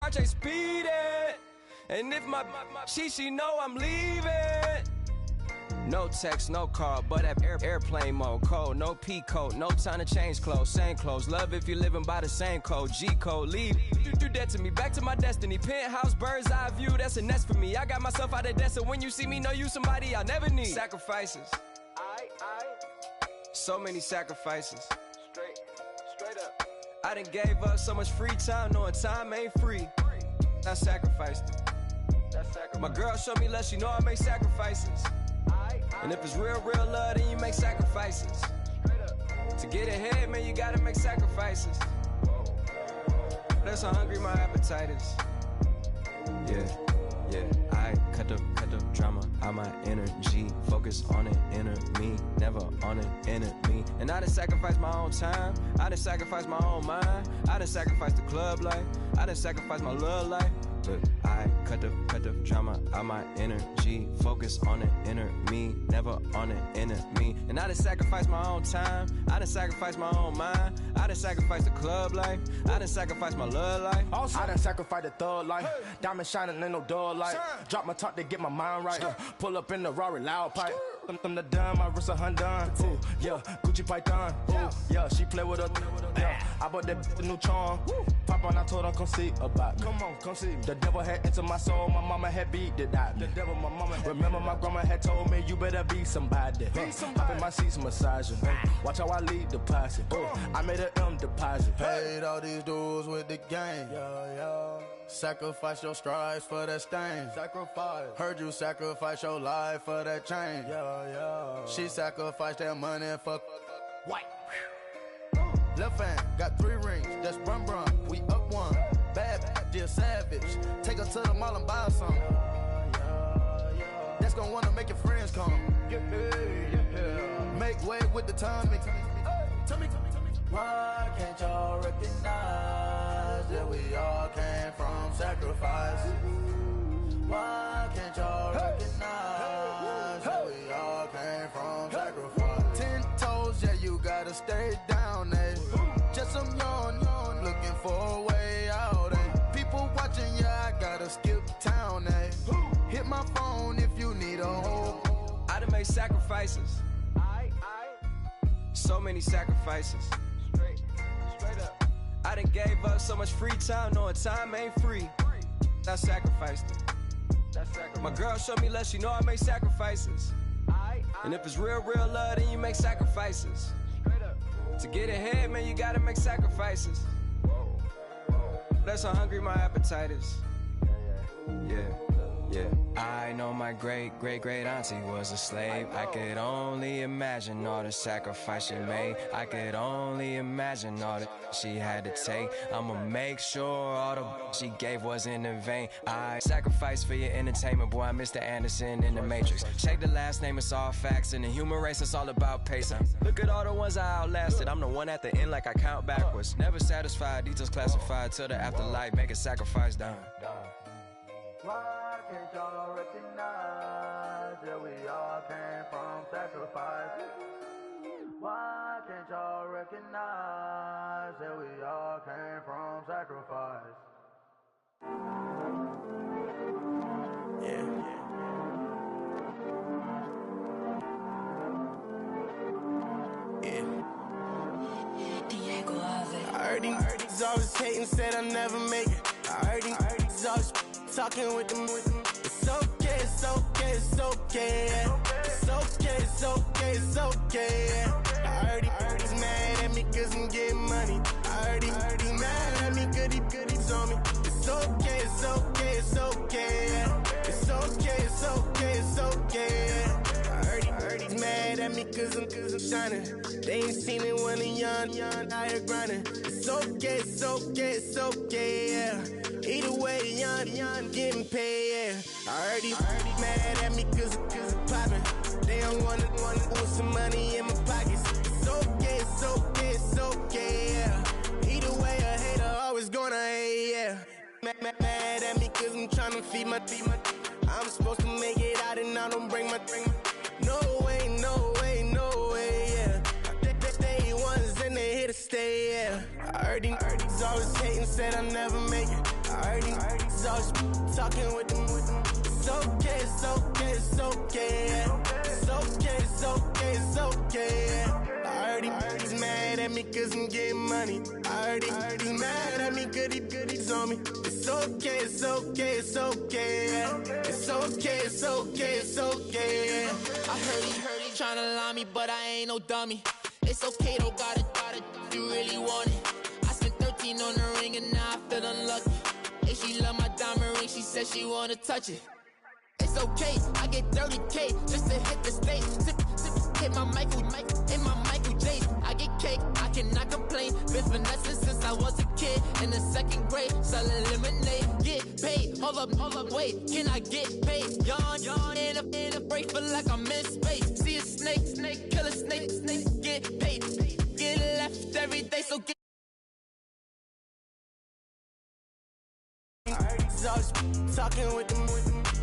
watch, I speed it. And if my she know I'm leaving. No text, no call, but at airplane mode. Cold, no P code, no time to change clothes. Same clothes, love if you're living by the same code. G code, leave. You do that to me, back to my destiny. Penthouse, bird's eye view, that's a nest for me. I got myself out of debt, so when you see me, know you somebody I never need. Sacrifices. So many sacrifices. Straight up. I done gave up so much free time, knowing time ain't free. I sacrificed it. My girl showed me love, she know I make sacrifices. And if it's real love, then you make sacrifices. To get ahead, man, you gotta make sacrifices. That's how hungry my appetite is. Yeah. I cut the drama out my energy. Focus on an enemy, never on an enemy. And I done sacrificed my own time. I done sacrificed my own mind. I done sacrificed the club life. I done sacrificed my love life. But I cut the drama out my energy. Focus on an inner me, never on an enemy. And I done sacrificed my own time. I done sacrificed my own mind. I done sacrificed the club life. I done sacrificed my love life. Also, I done sacrificed the thug life. Hey. Diamond shining, ain't no dull light. Drop my top to get my mind right. Pull up in the Rari loud pipe. Them the dime, my wrist a Hyundai. Ooh, yeah, Gucci Python. Ooh, yeah, she play with her. Yeah, I bought that the new charm. Pop on, I told her come see about me. Come on, come see me. The devil had entered my soul, my mama had beat the dot. The devil, my mama had. Remember my grandma had told me you better be somebody. Hop in my seats, massaging. Watch how I lead the posse. I made an M deposit. Paid all these dues with the game. Yeah. Sacrifice your strides for that stain. Sacrifice. Heard you sacrifice your life for that change. Yeah. She sacrificed that money for white. Left hand, got 3 rings, that's brum. We up one, bad, dear savage. Take her to the mall and buy her something. That's gonna wanna make your friends come. Make way with the tummy. Tell me. Why can't y'all recognize that we all came from sacrifice? Why can't y'all recognize that we all came from sacrifice? 10 toes, yeah, you gotta stay down, eh? Just some yawn, looking for a way out, eh? People watching, yeah, I gotta skip town, eh? Hit my phone if you need a hold. I done made sacrifices. So many sacrifices. Straight up. I done gave up so much free time, knowing time ain't free. I sacrificed it. My girl showed me love, she know I make sacrifices. And if it's real love, then you make sacrifices. To get ahead, man, you gotta make sacrifices. That's how hungry my appetite is. Yeah. I know my great auntie was a slave. I could only imagine all the sacrifice she made. I could only imagine all that she had to take. I'ma make sure all the she gave wasn't in vain. I sacrificed for your entertainment, boy. I'm Mr. Anderson in the Matrix. Check the last name, it's all facts. In the human race, it's all about pacing. Look at all the ones I outlasted. I'm the one at the end, like I count backwards. Never satisfied, details classified till the afterlife. Make a sacrifice done. Why can't y'all recognize that we all came from sacrifice? Why can't y'all recognize that we all came from sacrifice? Yeah. Diego Ave. I heard these always hating, said I'll never make it. I heard these always talking with them. It's okay, it's okay, it's okay, yeah. It's okay, it's okay, it's okay, yeah. I heard he's mad at me cause I'm getting money. I heard he's mad at me cause he's on me. It's okay, it's okay, it's okay, yeah. It's okay, it's okay, it's okay, yeah. I heard he's mad at me cause I'm shining. They ain't seen me when I'm young, out here grinding. It's okay, it's okay, it's okay, yeah. Either way, young, getting paid, yeah. I heard he's mad at me cause I'm poppin'. They don't wanna put some money in my pockets. It's okay, it's okay, it's okay, yeah. Either way, a hater always gonna hate, yeah. Mad at me cause I'm tryna feed my I'm supposed to make it out and I don't bring my No way, yeah. Day ones and they here to stay, yeah. I heard these always hating, said I'll never make it. I heard always talking with them. It's okay, it's okay, it's okay. It's okay, it's okay, it's okay. I heard he's mad at me cause I'm getting money. I heard he's mad at me cause he's on me. It's okay, it's okay, it's okay. It's okay, it's okay, it's okay. I heard he tryna lie me, but I ain't no dummy. It's okay, though, got it, you really want it. I spent 13 on the ring and now I feel unlucky. And she love my diamond ring, she said she wanna touch it. It's okay, I get 30K just to hit the stage. Hit my Michael J. I get cake, I cannot complain. Been finessing since I was a kid. In the second grade, selling lemonade. Get paid, hold up, wait. Can I get paid? Yawn, in a break, feel like I'm in space. See a snake, kill a snake, get paid. Get left every day, so get. I heard he's always talking with them.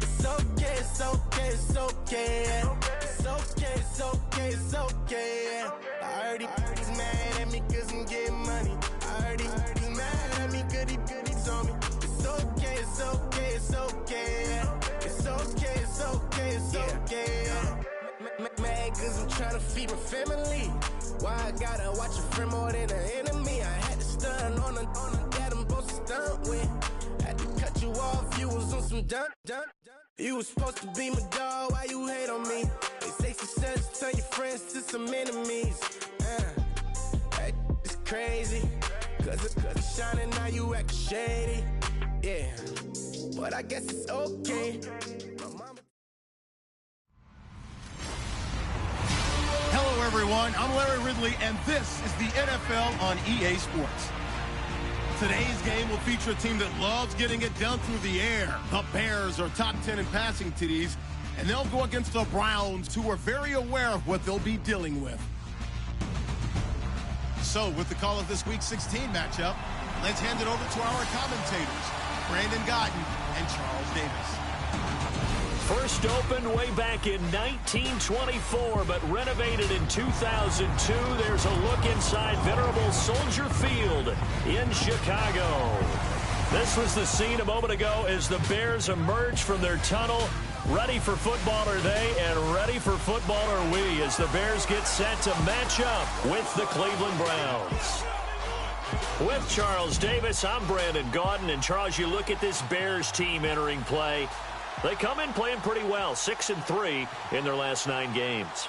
It's okay, it's okay, it's okay. It's okay, it's okay, it's okay. I heard he's mad at me cause I'm getting money. I heard he's mad at me cause he's on me. It's okay, it's okay, it's okay. It's okay, it's okay, it's okay. Mad cause I'm trying to feed my family. Why I gotta watch a friend more than an enemy? I had to stun on a dad I'm supposed to stunt with. Had to cut you off, you was on some dun. You was supposed to be my dog, why you hate on me? They say success turn your friends to some enemies. That is crazy. Cause it's shining, now you act shady. Yeah, but I guess it's okay. Hello, everyone. I'm Larry Ridley, and this is the NFL on EA Sports. Today's game will feature a team that loves getting it done through the air. The Bears are top 10 in passing TDs, and they'll go against the Browns, who are very aware of what they'll be dealing with. So, with the call of this Week 16 matchup, let's hand it over to our commentators, Brandon Godden and Charles Davis. First opened way back in 1924, but renovated in 2002. There's a look inside venerable Soldier Field in Chicago. This was the scene a moment ago as the Bears emerged from their tunnel. Ready for football are they, and ready for football are we, as the Bears get set to match up with the Cleveland Browns. With Charles Davis, I'm Brandon Gaudin, and Charles, you look at this Bears team entering play. They come in playing pretty well, 6-3 in their last 9 games.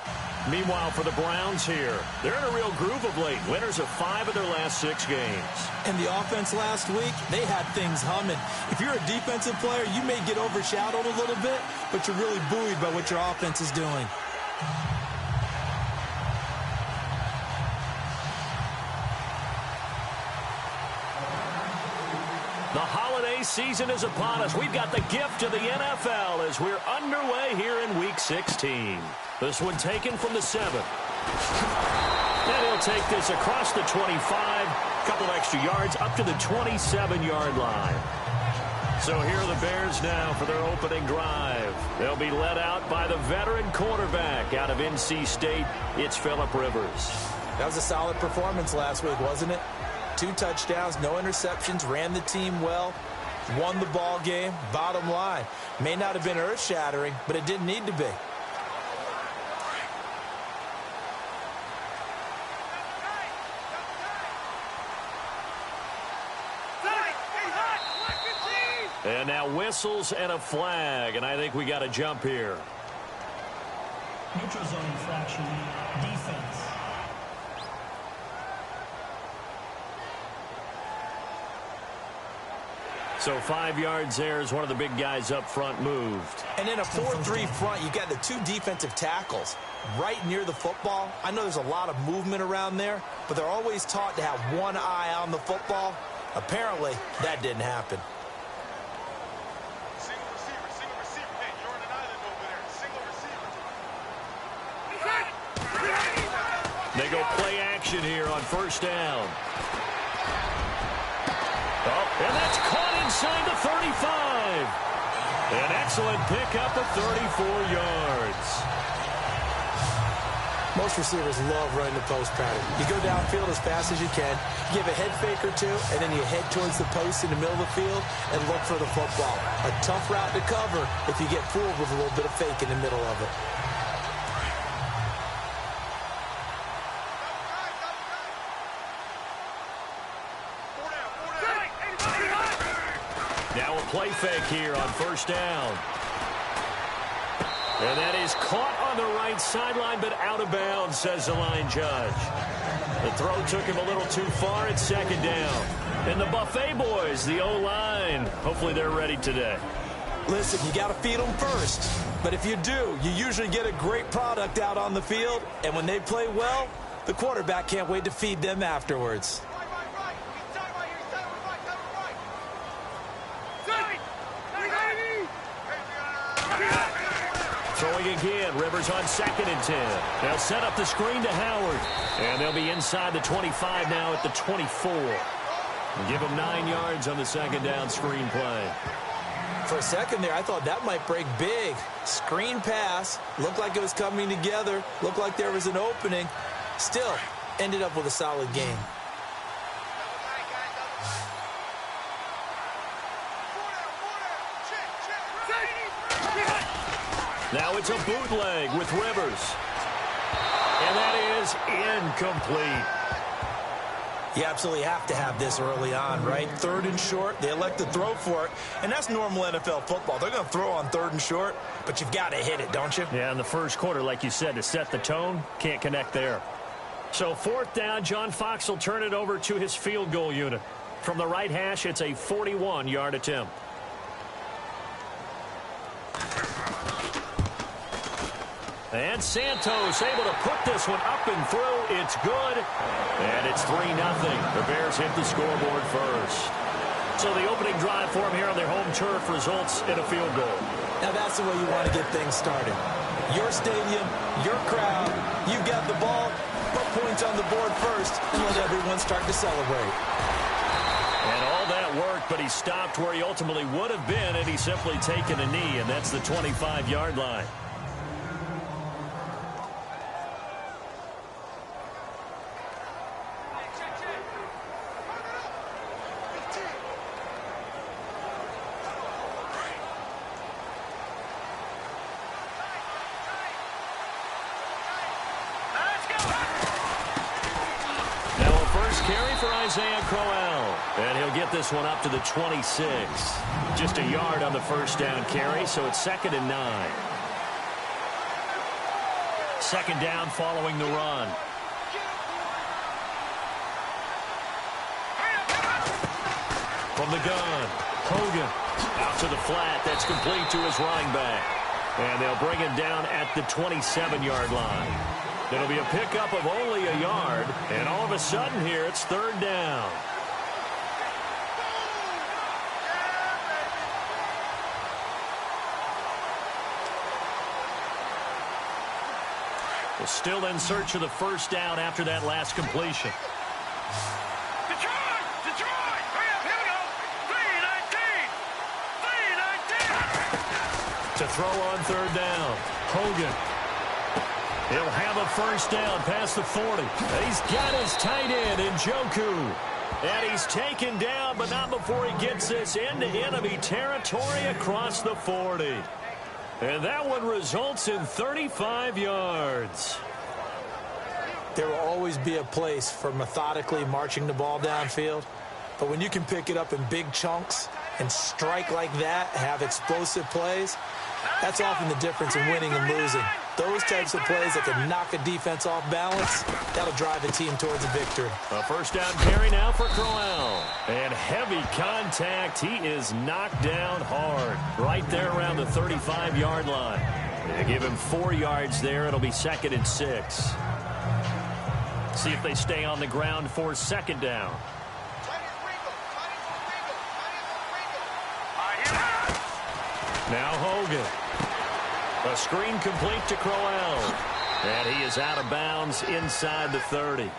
Meanwhile, for the Browns here, they're in a real groove of late. Winners of 5 of their last 6 games. And the offense last week, they had things humming. If you're a defensive player, you may get overshadowed a little bit, but you're really buoyed by what your offense is doing. The holiday season is upon us. We've got the gift of the NFL as we're underway here in Week 16. This one taken from the 7. And he'll take this across the 25, a couple extra yards up to the 27-yard line. So here are the Bears now for their opening drive. They'll be led out by the veteran quarterback out of NC State. It's Phillip Rivers. That was a solid performance last week, wasn't it? 2 touchdowns, no interceptions, ran the team well, won the ball game. Bottom line, may not have been earth-shattering, but it didn't need to be. And now whistles and a flag, and I think we got to jump here. Neutral zone infraction, defense. So 5 yards there as one of the big guys up front moved. And in a 4-3 front, you got the 2 defensive tackles right near the football. I know there's a lot of movement around there, but they're always taught to have one eye on the football. Apparently, that didn't happen. Single receiver. Hey, you're on an island over there. Single receiver. They go play action here on first down. Oh, and that's caught inside the 35. An excellent pickup of 34 yards. Most receivers love running the post pattern. You go downfield as fast as you can, give a head fake or two, and then you head towards the post in the middle of the field and look for the football. A tough route to cover if you get fooled with a little bit of fake in the middle of it. Now a play fake here on first down. And that is caught on the right sideline, but out of bounds, says the line judge. The throw took him a little too far. It's second down. And the Buffet boys, the O-line, hopefully they're ready today. Listen, you got to feed them first. But if you do, you usually get a great product out on the field. And when they play well, the quarterback can't wait to feed them afterwards. Throwing again, Rivers on 2nd and 10. They'll set up the screen to Howard. And they'll be inside the 25 now at the 24. And give them 9 yards on the second down screen play. For a second there, I thought that might break big. Screen pass. Looked like it was coming together. Looked like there was an opening. Still, ended up with a solid game. Now it's a bootleg with Rivers. And that is incomplete. You absolutely have to have this early on, right? 3rd and short, they elect to throw for it. And that's normal NFL football. They're going to throw on 3rd and short, but you've got to hit it, don't you? Yeah, in the first quarter, like you said, to set the tone, can't connect there. So 4th down, John Fox will turn it over to his field goal unit. From the right hash, it's a 41-yard attempt. And Santos able to put this one up and through. It's good. And it's 3-0. The Bears hit the scoreboard first. So the opening drive for them here on their home turf results in a field goal. Now that's the way you want to get things started. Your stadium, your crowd, you got the ball, put points on the board first, and let everyone start to celebrate. And all that worked, but he stopped where he ultimately would have been had he simply taken a knee, and that's the 25-yard line. And he'll get this one up to the 26. Just a yard on the first down carry, so it's 2nd and 9. 2nd down following the run. From the gun, Hogan out to the flat. That's complete to his running back. And they'll bring him down at the 27-yard line. It'll be a pickup of only a yard, and all of a sudden here it's 3rd down. Well, still in search of the first down after that last completion. Detroit! Hurry up, here we go! 3-19! To throw on 3rd down, Hogan. He'll have a first down past the 40. He's got his tight end in Njoku. And he's taken down, but not before he gets this into enemy territory across the 40. And that one results in 35 yards. There will always be a place for methodically marching the ball downfield. But when you can pick it up in big chunks and strike like that, have explosive plays, that's often the difference in winning and losing. Those types of plays that can knock a defense off balance, that'll drive a team towards a victory. A first down carry now for Crowell. And heavy contact. He is knocked down hard. Right there around the 35-yard line. They give him 4 yards there. It'll be 2nd and 6. See if they stay on the ground for 2nd down. Now Hogan. A screen complete to Crowell. And he is out of bounds inside the 30.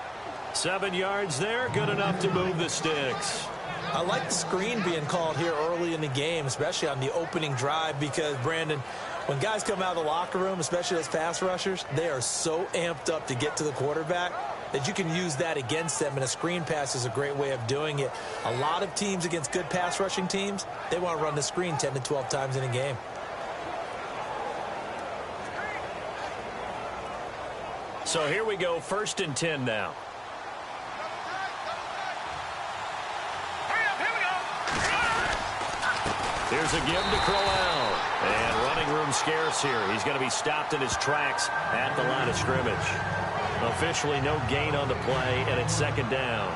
7 yards there, good enough to move the sticks. I like the screen being called here early in the game, especially on the opening drive, because, Brandon, When guys come out of the locker room, especially those pass rushers, they are so amped up to get to the quarterback that you can use that against them, and a screen pass is a great way of doing it. A lot of teams against good pass rushing teams, they want to run the screen 10 to 12 times in a game. So here we go, 1st and 10 now. Here's a give to Crowell. And running room scarce here. He's going to be stopped in his tracks at the line of scrimmage. Officially no gain on the play, and it's 2nd down.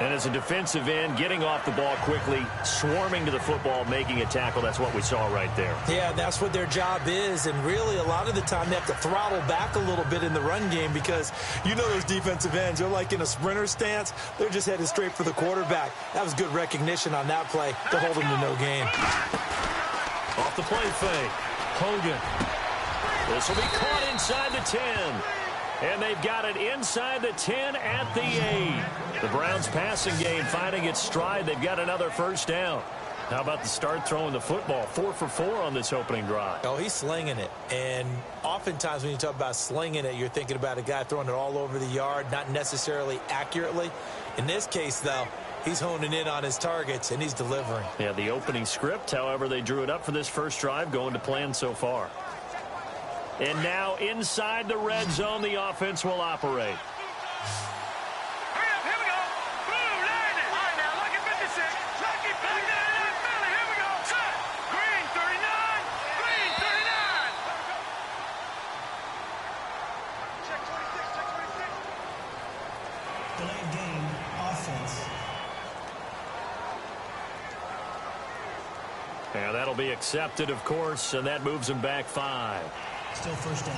And as a defensive end, getting off the ball quickly, swarming to the football, making a tackle, that's what we saw right there. Yeah, that's what their job is, and really a lot of the time they have to throttle back a little bit in the run game because you know those defensive ends, they're like in a sprinter stance. They're just headed straight for the quarterback. That was good recognition on that play to hold them to no gain. Off the play fake, Hogan. This will be caught inside the 10. And they've got it inside the 10 at the 8. The Browns passing game finding its stride. They've got another 1st down. How about the start throwing the football? 4 for 4 on this opening drive. Oh, he's slinging it. And oftentimes when you talk about slinging it, you're thinking about a guy throwing it all over the yard, not necessarily accurately. In this case, though, he's honing in on his targets, and he's delivering. Yeah, the opening script, however, they drew it up for this first drive, going to plan so far. And now inside the red zone, the offense will operate. Hurry up, here we go. Blue, line it. All right, now, lucky 56. Lucky 59. Philly, here we go. Set. Green, 39. Green, 39. Check 26, check 26. Delayed game, offense. And that'll be accepted, of course, and that moves him back 5. Still 1st down.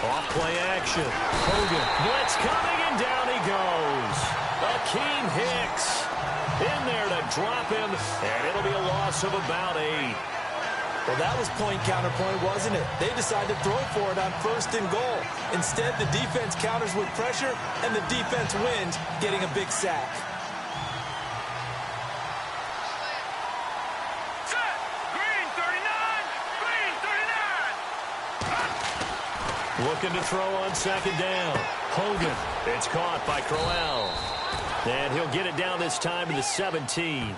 Off play action. Hogan. Blitz coming, and down he goes. Akeem Hicks in there to drop him, and it'll be a loss of about 8. Well, that was point counterpoint, wasn't it? They decided to throw for it on 1st and goal. Instead, the defense counters with pressure, and the defense wins, getting a big sack. Set. Green, 39. Green, 39. Looking to throw on 2nd down. Hogan. It's caught by Crowell. And he'll get it down this time to the 17.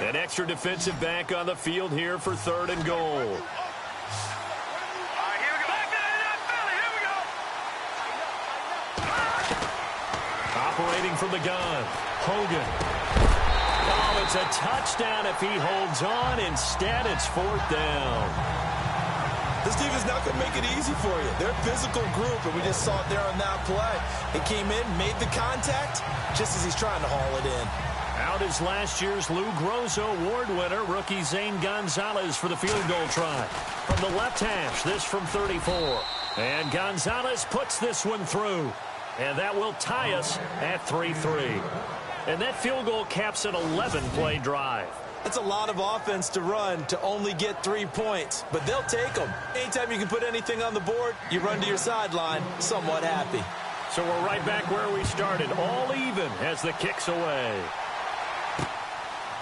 An extra defensive back on the field here for 3rd and goal. Operating from the gun, Hogan. Oh, it's a touchdown if he holds on. Instead, it's 4th down. This defense not going to make it easy for you. They're a physical group, and we just saw it there on that play. He came in, made the contact, just as he's trying to haul it in. Out is last year's Lou Grosso Award winner, rookie Zane Gonzalez for the field goal try. From the left hash, this from 34. And Gonzalez puts this one through. And that will tie us at 3-3. And that field goal caps an 11-play drive. That's a lot of offense to run to only get 3 points, but they'll take them. Anytime you can put anything on the board, you run to your sideline somewhat happy. So we're right back where we started, all even as the kick's away.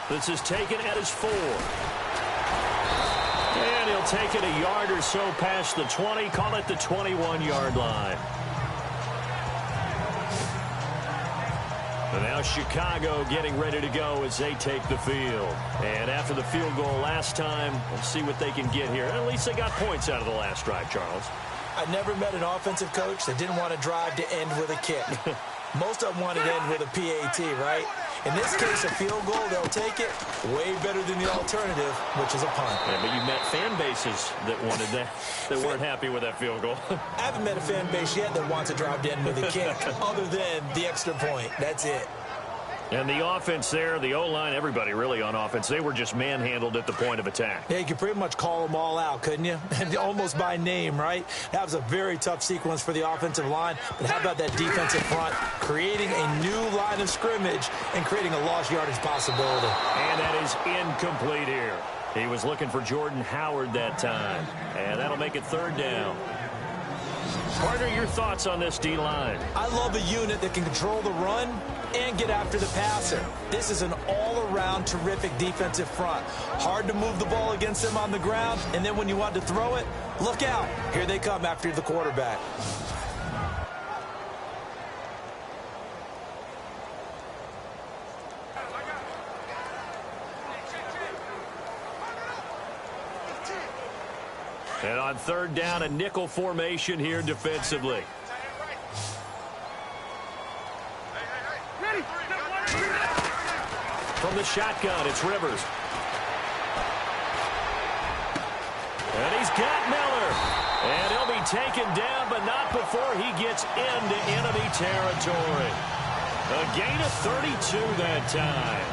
This is taken at his 4. And he'll take it a yard or so past the 20, call it the 21-yard line. And now Chicago getting ready to go as they take the field. And after the field goal last time, we'll see what they can get here. At least they got points out of the last drive, Charles. I've never met an offensive coach that didn't want to drive to end with a kick. Most of them want it in with a PAT, right? In this case, a field goal, they'll take it. Way better than the alternative, which is a punt. Yeah, but you met fan bases that wanted that, that weren't happy with that field goal. I haven't met a fan base yet that wants to drop in with a kick other than the extra point. That's it. And the offense there, the O-line, everybody really on offense, they were just manhandled at the point of attack. Yeah, you could pretty much call them all out, couldn't you? Almost by name, right? That was a very tough sequence for the offensive line. But how about that defensive front creating a new line of scrimmage and creating a lost yardage possibility? And that is incomplete here. He was looking for Jordan Howard that time. And that'll make it 3rd down. Partner, your thoughts on this D-line? I love a unit that can control the run and get after the passer. This is an all-around terrific defensive front. Hard to move the ball against them on the ground, and then when you want to throw it, look out. Here they come after the quarterback. And on 3rd down, a nickel formation here defensively. From the shotgun, it's Rivers. And he's got Miller. And he'll be taken down, but not before he gets into enemy territory. A gain of 32 that time.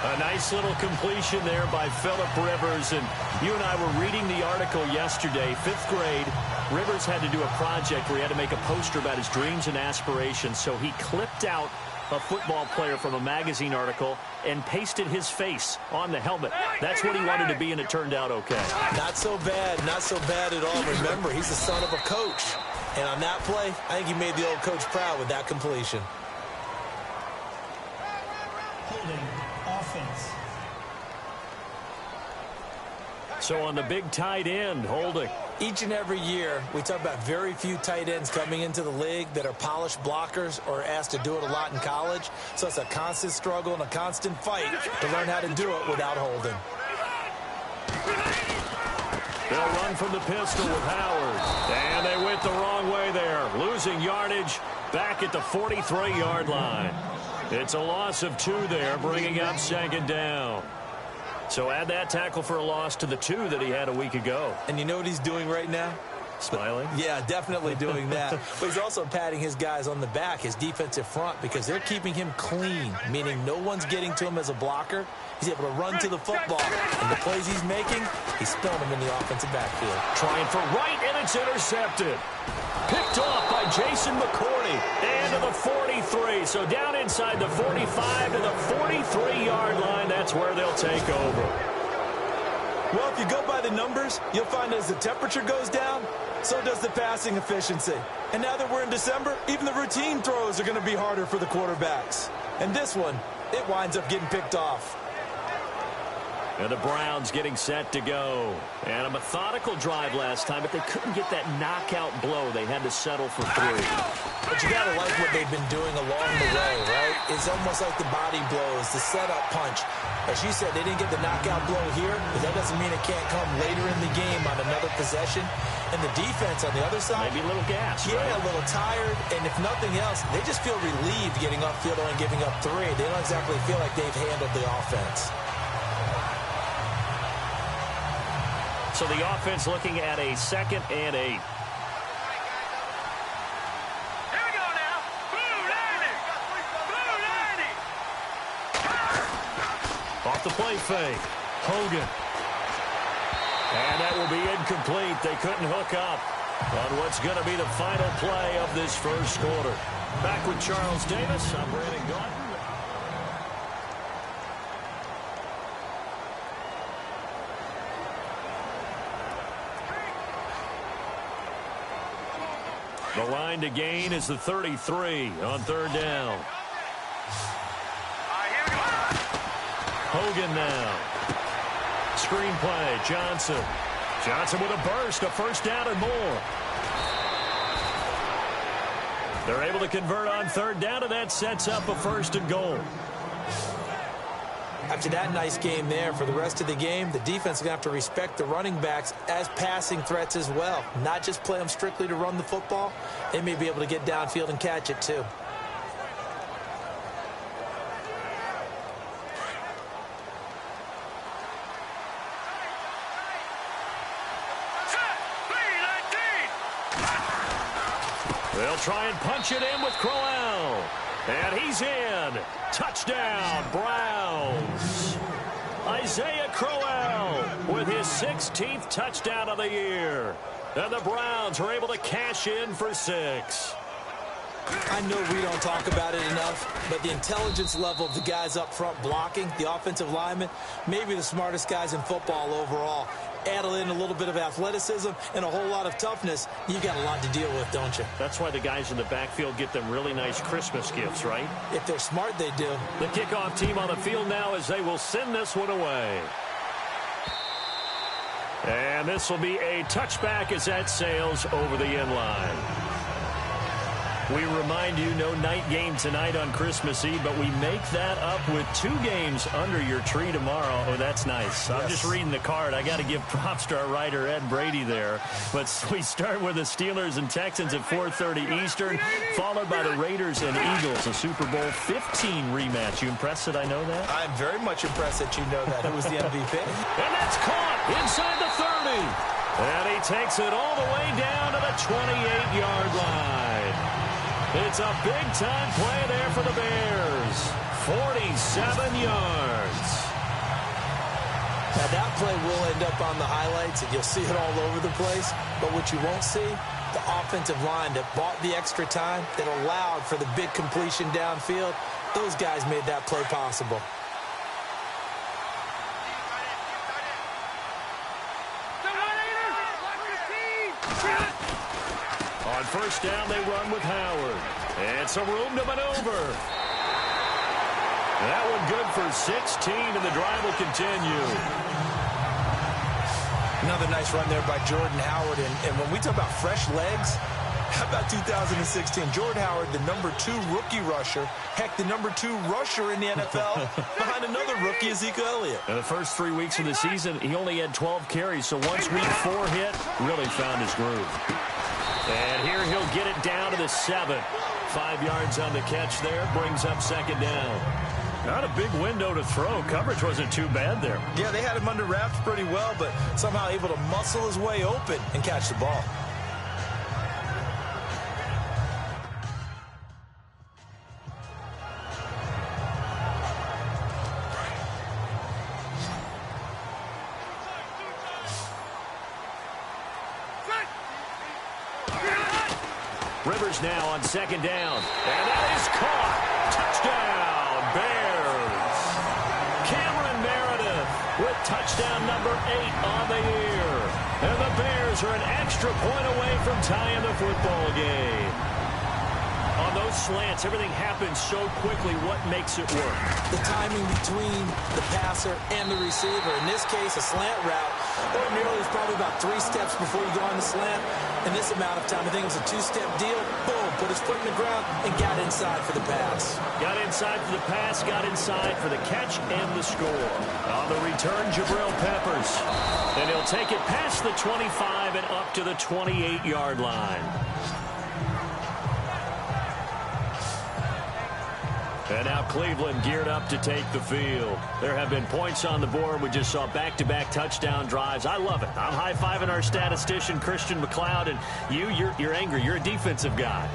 A nice little completion there by Phillip Rivers. And you and I were reading the article yesterday, 5th grade. Rivers had to do a project where he had to make a poster about his dreams and aspirations. So he clipped out a football player from a magazine article and pasted his face on the helmet. That's what he wanted to be, and it turned out okay. Not so bad at all. Remember, he's the son of a coach. And on that play, I think he made the old coach proud with that completion. Holding offense. So on the big tight end, holding. Each and every year, we talk about very few tight ends coming into the league that are polished blockers or asked to do it a lot in college. So it's a constant struggle and a constant fight to learn how to do it without holding. They'll run from the pistol with Howard. And they went the wrong way there. Losing yardage back at the 43-yard line. It's a loss of 2 there, bringing up 2nd down. So add that tackle for a loss to the 2 that he had a week ago. And you know what he's doing right now? Smiling? Yeah, definitely doing that. But he's also patting his guys on the back, his defensive front, because they're keeping him clean, meaning no one's getting to him as a blocker. He's able to run to the football. And the plays he's making, he's spilling them in the offensive backfield. Trying for right, and it's intercepted. Picked off by Jason McCourty. And to the 43. So down inside the 45 to the 43-yard line. That's where they'll take over. Well, if you go by the numbers, you'll find as the temperature goes down, so does the passing efficiency. And now that we're in December, even the routine throws are going to be harder for the quarterbacks. And this one, it winds up getting picked off. And the Browns getting set to go. And a methodical drive last time, but they couldn't get that knockout blow. They had to settle for 3. But you got to like what they've been doing along the way, right? It's almost like the body blows, the setup punch. As you said, they didn't get the knockout blow here, but that doesn't mean it can't come later in the game on another possession. And the defense on the other side, maybe a little gas, yeah, right? A little tired. And if nothing else, they just feel relieved getting upfield and giving up 3. They don't exactly feel like they've handled the offense. So the offense looking at a 2nd and 8. Here we go now. Blue landing. Blue landing. Off the play fake. Hogan. And that will be incomplete. They couldn't hook up on what's going to be the final play of this first quarter. Back with Charles Davis. I'm Brandon Gaudin. The line to gain is the 33 on 3rd down. Hogan now. Screen play, Johnson. Johnson with a burst, a 1st down and more. They're able to convert on 3rd down, and that sets up a 1st and goal. After that nice game there, for the rest of the game, the defense is going to have to respect the running backs as passing threats as well. Not just play them strictly to run the football. They may be able to get downfield and catch it too. They'll try and punch it in with Crowell. And he's in. Touchdown, Browns. Isaiah Crowell with his 16th touchdown of the year. And the Browns are able to cash in for 6. I know we don't talk about it enough, but the intelligence level of the guys up front blocking, the offensive linemen, maybe the smartest guys in football overall. Add in a little bit of athleticism and a whole lot of toughness, you've got a lot to deal with, don't you? That's why the guys in the backfield get them really nice Christmas gifts, right? If they're smart, they do. The kickoff team on the field now as they will send this one away. And this will be a touchback as that sails over the end line. We remind you, no night game tonight on Christmas Eve, but we make that up with 2 games under your tree tomorrow. Oh, that's nice. Yes. I'm just reading the card. I got to give props to our writer, Ed Brady, there. But we start with the Steelers and Texans at 4:30 Eastern, followed by the Raiders and Eagles, a Super Bowl 15 rematch. You impressed that I know that? I'm very much impressed that you know that. It was the MVP. And that's caught inside the 30. And he takes it all the way down to the 28-yard line. It's a big-time play there for the Bears. 47 yards. Now, that play will end up on the highlights, and you'll see it all over the place. But what you won't see, the offensive line that bought the extra time, that allowed for the big completion downfield, those guys made that play possible. On first down, they run with Howard. And some room to maneuver. That one good for 16, and the drive will continue. Another nice run there by Jordan Howard. And when we talk about fresh legs, how about 2016? Jordan Howard, the number 2 rookie rusher. Heck, the number 2 rusher in the NFL behind another rookie, Ezekiel Elliott. In the first 3 weeks of the season, he only had 12 carries. So once week 4 hit, really found his groove. And here he'll get it down to the 7. 5 yards on the catch there. Brings up second down. Not a big window to throw. Coverage wasn't too bad there. Yeah, they had him under wraps pretty well, but somehow able to muscle his way open and catch the ball. Rivers now on second down. And that is caught. Touchdown, Bears. Cameron Meredith with touchdown number 8 on the year. And the Bears are an extra point away from tying the football game. On those slants, everything happens so quickly. What makes it work? The timing between the passer and the receiver. In this case, a slant route. Ordinarily, it's probably about 3 steps before you go on the slant. In this amount of time, I think it was a 2-step deal. Boom, put his foot in the ground and got inside for the pass. Got inside for the pass, got inside for the catch and the score. On the return, Jabril Peppers. And he'll take it past the 25 and up to the 28-yard line. And now Cleveland geared up to take the field. There have been points on the board. We just saw back-to-back touchdown drives. I love it. I'm high-fiving our statistician, Christian McLeod, and you're angry. You're a defensive guy.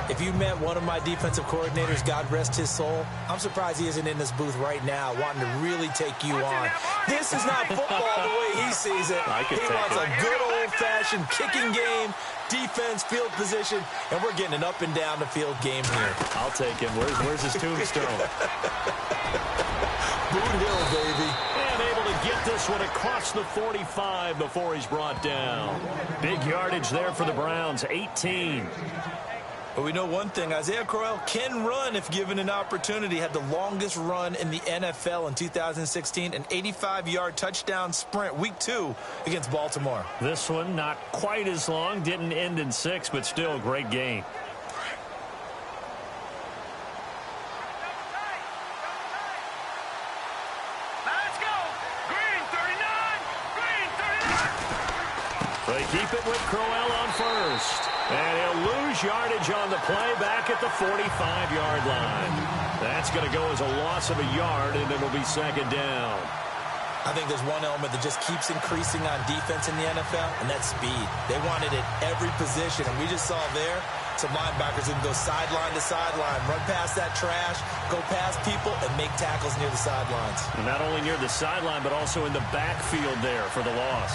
If you met one of my defensive coordinators, God rest his soul, I'm surprised he isn't in this booth right now wanting to really take you on. This is not football the way he sees it. He wants a good old-fashioned kicking game, defense, field position, and we're getting an up-and-down-the-field game here. I'll take him. Where's his tombstone? Boot Hill, baby. And able to get this one across the 45 before he's brought down. Big yardage there for the Browns, 18. But we know one thing, Isaiah Crowell can run if given an opportunity. Had the longest run in the NFL in 2016, an 85-yard touchdown sprint, week 2 against Baltimore. This one not quite as long, didn't end in 6, but still a great game. Let's go. Green 39. Green 39. They keep it with Crowell on first. And he'll lose yardage on the play back at the 45-yard line. That's going to go as a loss of a yard, and it'll be second down. I think there's one element that just keeps increasing on defense in the NFL, and that's speed. They want it at every position, and we just saw there some linebackers who can go sideline to sideline, run past that trash, go past people, and make tackles near the sidelines. Not only near the sideline, but also in the backfield there for the loss.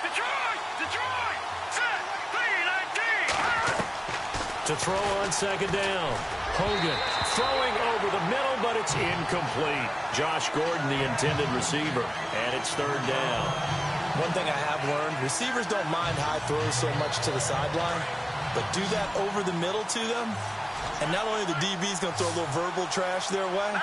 Detroit! Set! 3-19! To throw on second down. Hogan throwing over the middle, but it's incomplete. Josh Gordon, the intended receiver, and it's third down. One thing I have learned, receivers don't mind high throws so much to the sideline, but do that over the middle to them, and not only the DB's going to throw a little verbal trash their way,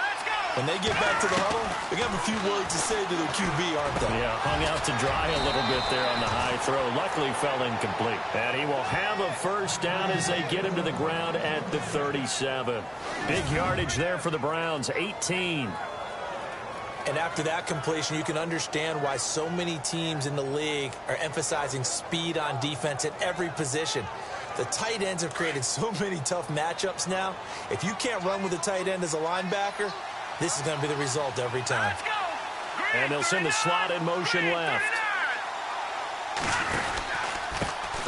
when they get back to the huddle, they're going to have a few words to say to their QB, aren't they? Yeah, hung out to dry a little bit there on the high throw. Luckily fell incomplete. And he will have a first down as they get him to the ground at the 37. Big yardage there for the Browns, 18. And after that completion, you can understand why so many teams in the league are emphasizing speed on defense at every position. The tight ends have created so many tough matchups now. If you can't run with a tight end as a linebacker, this is going to be the result every time. And they'll send the slot in motion left.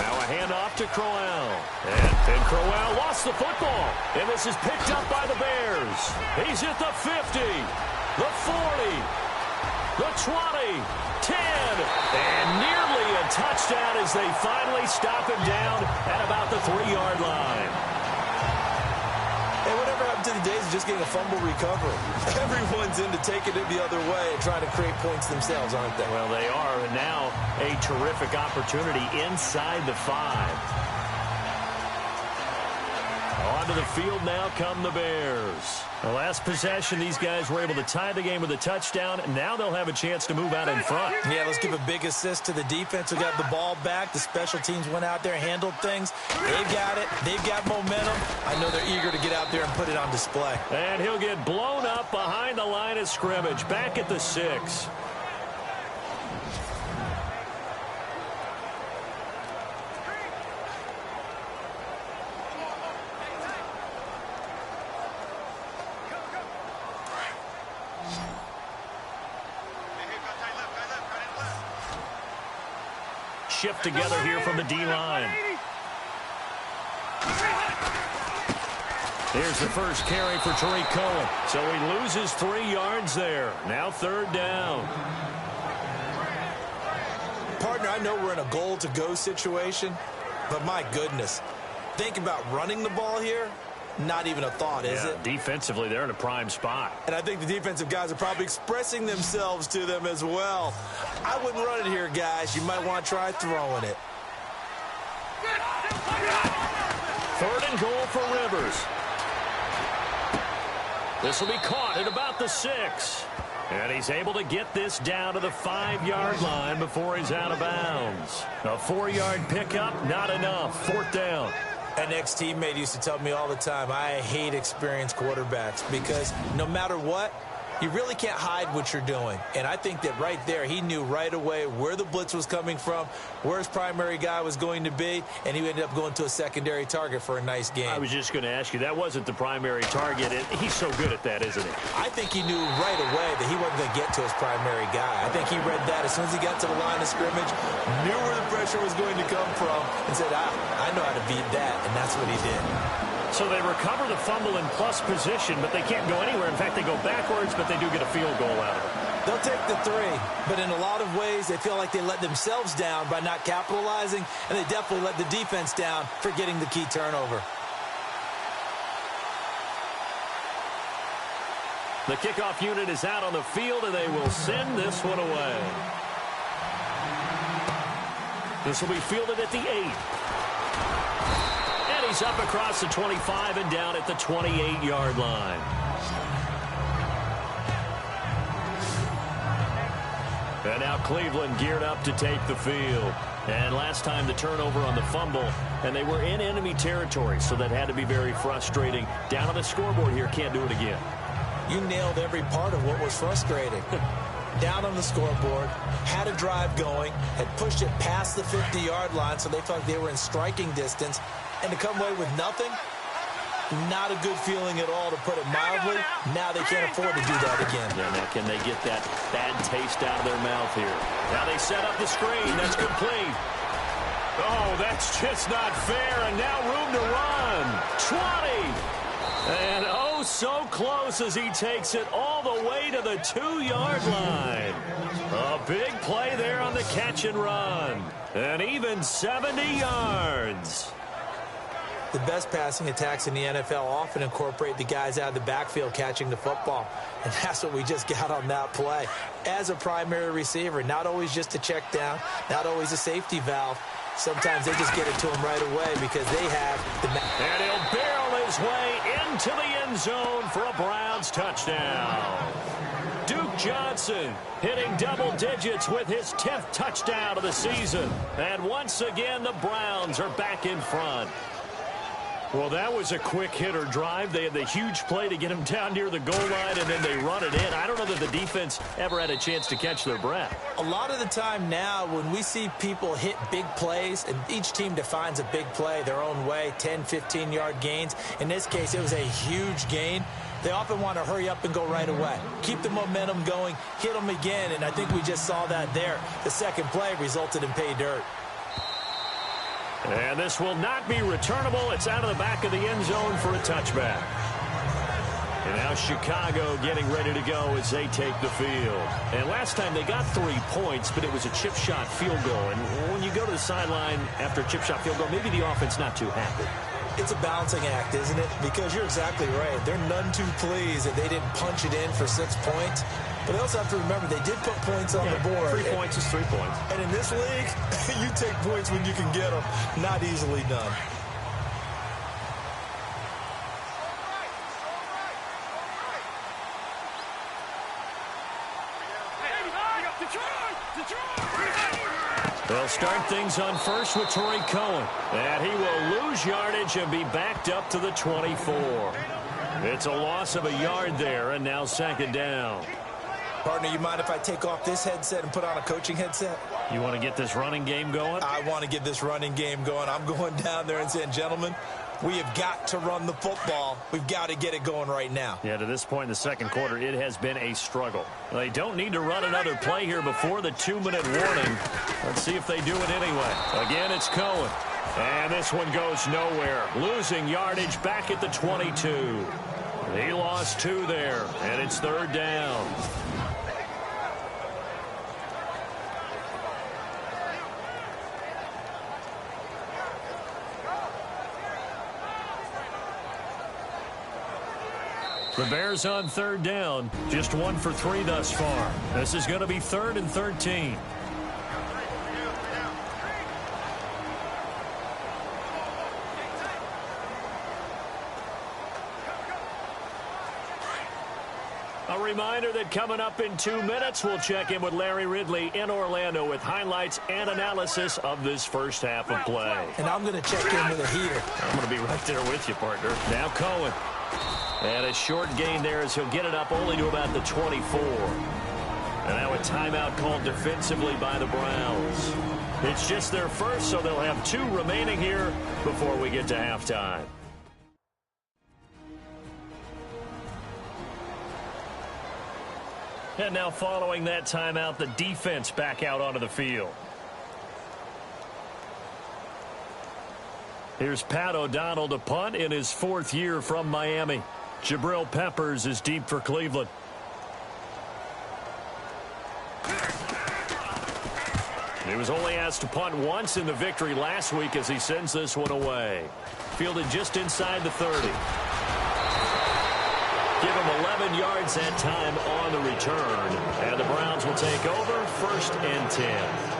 Now a handoff to Crowell. And Crowell lost the football. And this is picked up by the Bears. He's at the 50, the 40, the 20, 10, and nearly a touchdown as they finally stop him down at about the 3-yard line. And whatever happened to the days of just getting a fumble recovery? Everyone's into taking it the other way and trying to create points themselves, aren't they? Well, they are, and now a terrific opportunity inside the 5. Onto the field now come the Bears. The last possession, these guys were able to tie the game with a touchdown, and now they'll have a chance to move out in front. Yeah, let's give a big assist to the defense who got the ball back. The special teams went out there, handled things. They've got it. They've got momentum. I know they're eager to get out there and put it on display. And he'll get blown up behind the line of scrimmage, back at the 6. Shift together here from the D-line. Here's the first carry for Tariq Cohen. So he loses 3 yards there. Now third down. Partner, I know we're in a goal-to-go situation, but my goodness, think about running the ball here. Not even a thought, is it? Defensively, they're in a prime spot. And I think the defensive guys are probably expressing themselves to them as well. I wouldn't run it here, guys. You might want to try throwing it. Third and goal for Rivers. This will be caught at about the 6. And he's able to get this down to the 5-yard line before he's out of bounds. A 4-yard pickup, not enough. Fourth down. An ex-teammate used to tell me all the time, I hate experienced quarterbacks because no matter what, you really can't hide what you're doing. And I think that right there, he knew right away where the blitz was coming from, where his primary guy was going to be, and he ended up going to a secondary target for a nice game. I was just going to ask you, that wasn't the primary target. He's so good at that, isn't he? I think he knew right away that he wasn't going to get to his primary guy. I think he read that as soon as he got to the line of scrimmage, knew where the pressure was going to come from, and said, I know how to beat that, and that's what he did. So they recover the fumble in plus position, but they can't go anywhere. In fact, they go backwards, but they do get a field goal out of it. They'll take the 3, but in a lot of ways, they feel like they let themselves down by not capitalizing, and they definitely let the defense down for getting the key turnover. The kickoff unit is out on the field, and they will send this one away. This will be fielded at the 8. He's up across the 25 and down at the 28-yard line. And now Cleveland geared up to take the field. And last time the turnover on the fumble, and they were in enemy territory, so that had to be very frustrating. Down on the scoreboard here, can't do it again. You nailed every part of what was frustrating. Down on the scoreboard, had a drive going, had pushed it past the 50-yard line, so they felt like they were in striking distance. And to come away with nothing, Not a good feeling at all, to put it mildly. Now they can't afford to do that again. Yeah, now can they get that bad taste out of their mouth here? Now they set up the screen. That's complete. Oh, that's just not fair. And now room to run. 20. And oh, so close as he takes it all the way to the 2-yard line. A big play there on the catch and run. And even 70 yards. The best passing attacks in the NFL often incorporate the guys out of the backfield catching the football. And that's what we just got on that play. As a primary receiver, not always just a check down, not always a safety valve. Sometimes they just get it to him right away because they have the... And he'll barrel his way into the end zone for a Browns touchdown. Duke Johnson hitting double digits with his 10th touchdown of the season. And once again, the Browns are back in front. Well, that was a quick hitter drive. They had the huge play to get him down near the goal line, and then they run it in. I don't know that the defense ever had a chance to catch their breath. A lot of the time now, when we see people hit big plays, and each team defines a big play their own way, 10, 15-yard gains. In this case, it was a huge gain. They often want to hurry up and go right away. Keep the momentum going, hit them again, and I think we just saw that there. The second play resulted in pay dirt. And this will not be returnable. It's out of the back of the end zone for a touchback. And now Chicago getting ready to go as they take the field. And last time they got 3 points, but it was a chip shot field goal. And when you go to the sideline after a chip shot field goal, maybe the offense not too happy. It's a balancing act, isn't it? Because you're exactly right. They're none too pleased that they didn't punch it in for 6 points. But they also have to remember they did put points on the board. 3 points is 3 points. And in this league, you take points when you can get them. Not easily done. They'll start things on first with Torrey Cohen. And he will lose yardage and be backed up to the 24. It's a loss of a yard there, and now second down. Partner, you mind if I take off this headset and put on a coaching headset? You want to get this running game going? I want to get this running game going. I'm going down there and saying, gentlemen, we have got to run the football. We've got to get it going right now. Yeah, to this point in the second quarter, it has been a struggle. They don't need to run another play here before the 2-minute warning. Let's see if they do it anyway. Again, it's Cohen. And this one goes nowhere. Losing yardage back at the 22. He lost 2 there, and it's third down. The Bears on third down, just 1 for 3 thus far. This is going to be 3rd and 13. A reminder that coming up in 2 minutes, we'll check in with Larry Ridley in Orlando with highlights and analysis of this first half of play. And I'm going to check in with a heater. I'm going to be right there with you, partner. Now Cohen. And a short gain there as he'll get it up only to about the 24. And now a timeout called defensively by the Browns. It's just their first, so they'll have 2 remaining here before we get to halftime. And now following that timeout, the defense back out onto the field. Here's Pat O'Donnell to punt in his 4th year from Miami. Jabril Peppers is deep for Cleveland. He was only asked to punt once in the victory last week as he sends this one away. Fielded just inside the 30. Give him 11 yards that time on the return. And the Browns will take over 1st and 10.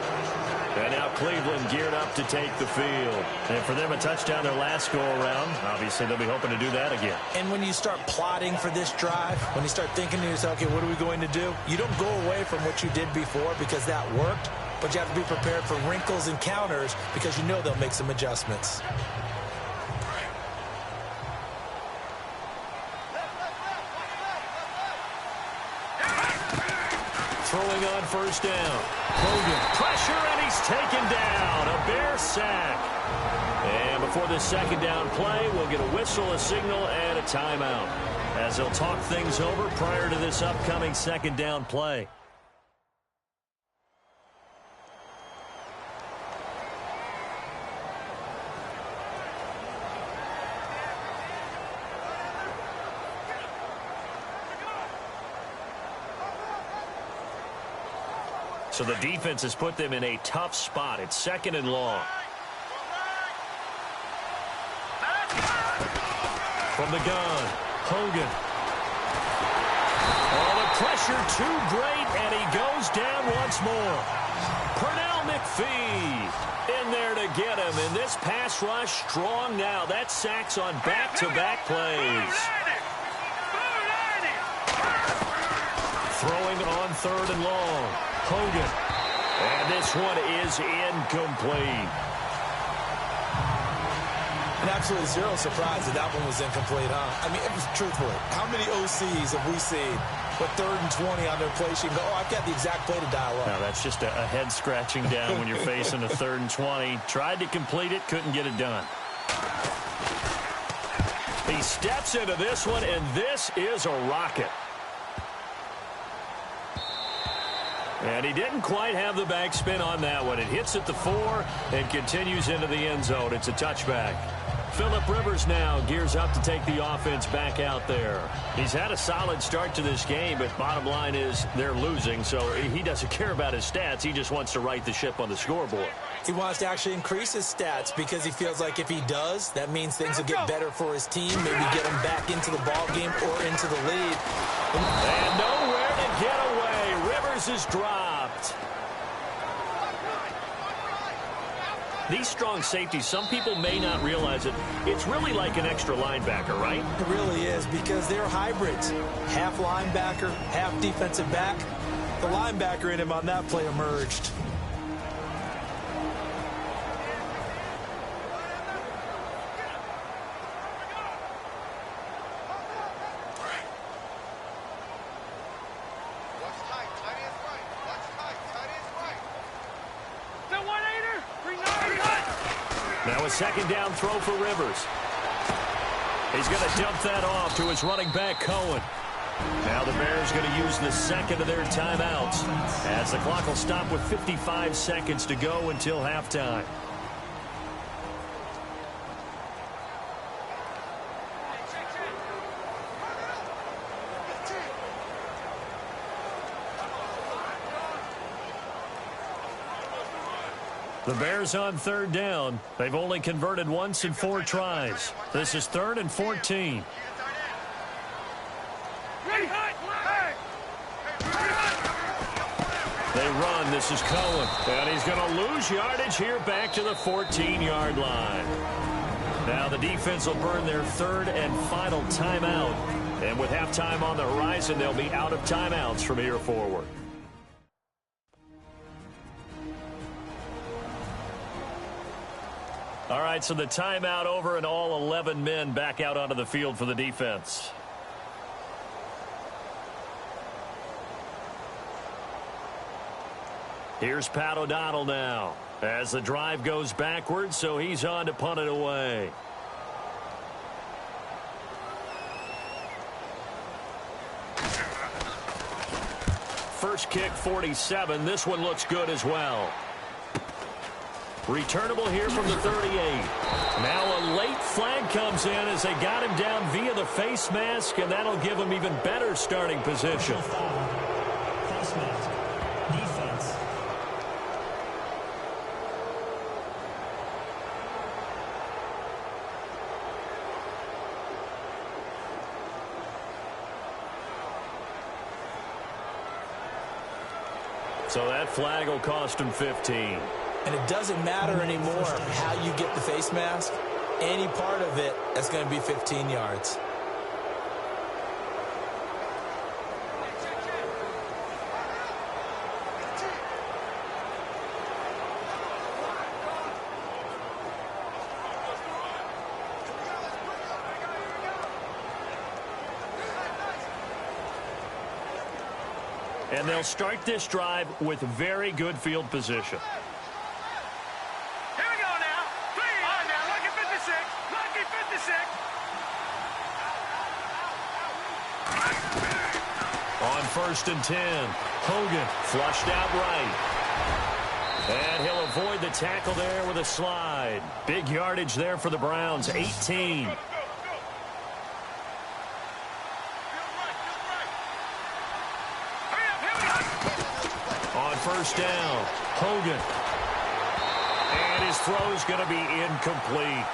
And now Cleveland geared up to take the field. And for them, a touchdown their last go-around. Obviously, they'll be hoping to do that again. And when you start plotting for this drive, when you start thinking to yourself, okay, what are we going to do? You don't go away from what you did before because that worked, but you have to be prepared for wrinkles and counters because you know they'll make some adjustments. Throwing on first down. Hogan, pressure, and he's taken down. A Bear sack. And before this second down play, we'll get a whistle, a signal, and a timeout, as they'll talk things over prior to this upcoming second down play. So the defense has put them in a tough spot. It's second and long. From the gun, Hogan. Oh, the pressure too great, and he goes down once more. Pernell McPhee in there to get him, and this pass rush strong now. That's sacks on back-to-back plays. Throwing on third and long. Hogan. And this one is incomplete. And absolutely zero surprise that one was incomplete, huh? I mean, truthfully, how many OCs have we seen with 3rd and 20 on their play sheet and go, oh, I've got the exact play to dial up? No, that's just a head scratching down when you're facing a 3rd and 20. Tried to complete it, couldn't get it done. He steps into this one, and this is a rocket. And he didn't quite have the backspin on that one. It hits at the 4 and continues into the end zone. It's a touchback. Phillip Rivers now gears up to take the offense back out there. He's had a solid start to this game, but bottom line is they're losing, so he doesn't care about his stats. He just wants to right the ship on the scoreboard. He wants to actually increase his stats because he feels like if he does, that means things will get better for his team, maybe get him back into the ball game or into the lead. And nowhere to get away. Rivers is dropped. These strong safeties, some people may not realize it. It's really like an extra linebacker, right? It really is, because they're hybrids. Half linebacker, half defensive back. The linebacker in him on that play emerged. Now a second down throw for Rivers. He's going to dump that off to his running back, Cohen. Now the Bears going to use the second of their timeouts, as the clock will stop with 55 seconds to go until halftime. The Bears on third down. They've only converted once in 4 tries. This is 3rd and 14. They run. This is Cohen. And he's going to lose yardage here back to the 14-yard line. Now the defense will burn their 3rd and final timeout. And with halftime on the horizon, they'll be out of timeouts from here forward. All right, so the timeout over and all 11 men back out onto the field for the defense. Here's Pat O'Donnell now as the drive goes backwards, so he's on to punt it away. First kick, 47. This one looks good as well. Returnable here from the 38. Now a late flag comes in as they got him down via the face mask, and that'll give him even better starting position. Face mask. Defense. So that flag will cost him 15. And it doesn't matter anymore how you get the face mask. Any part of it, that's going to be 15 yards. And they'll start this drive with very good field position. Here we go now. 3, 1st and 10. Hogan flushed out right. And he'll avoid the tackle there with a slide. Big yardage there for the Browns, 18. On 1st down, Hogan. And his throw's going to be incomplete.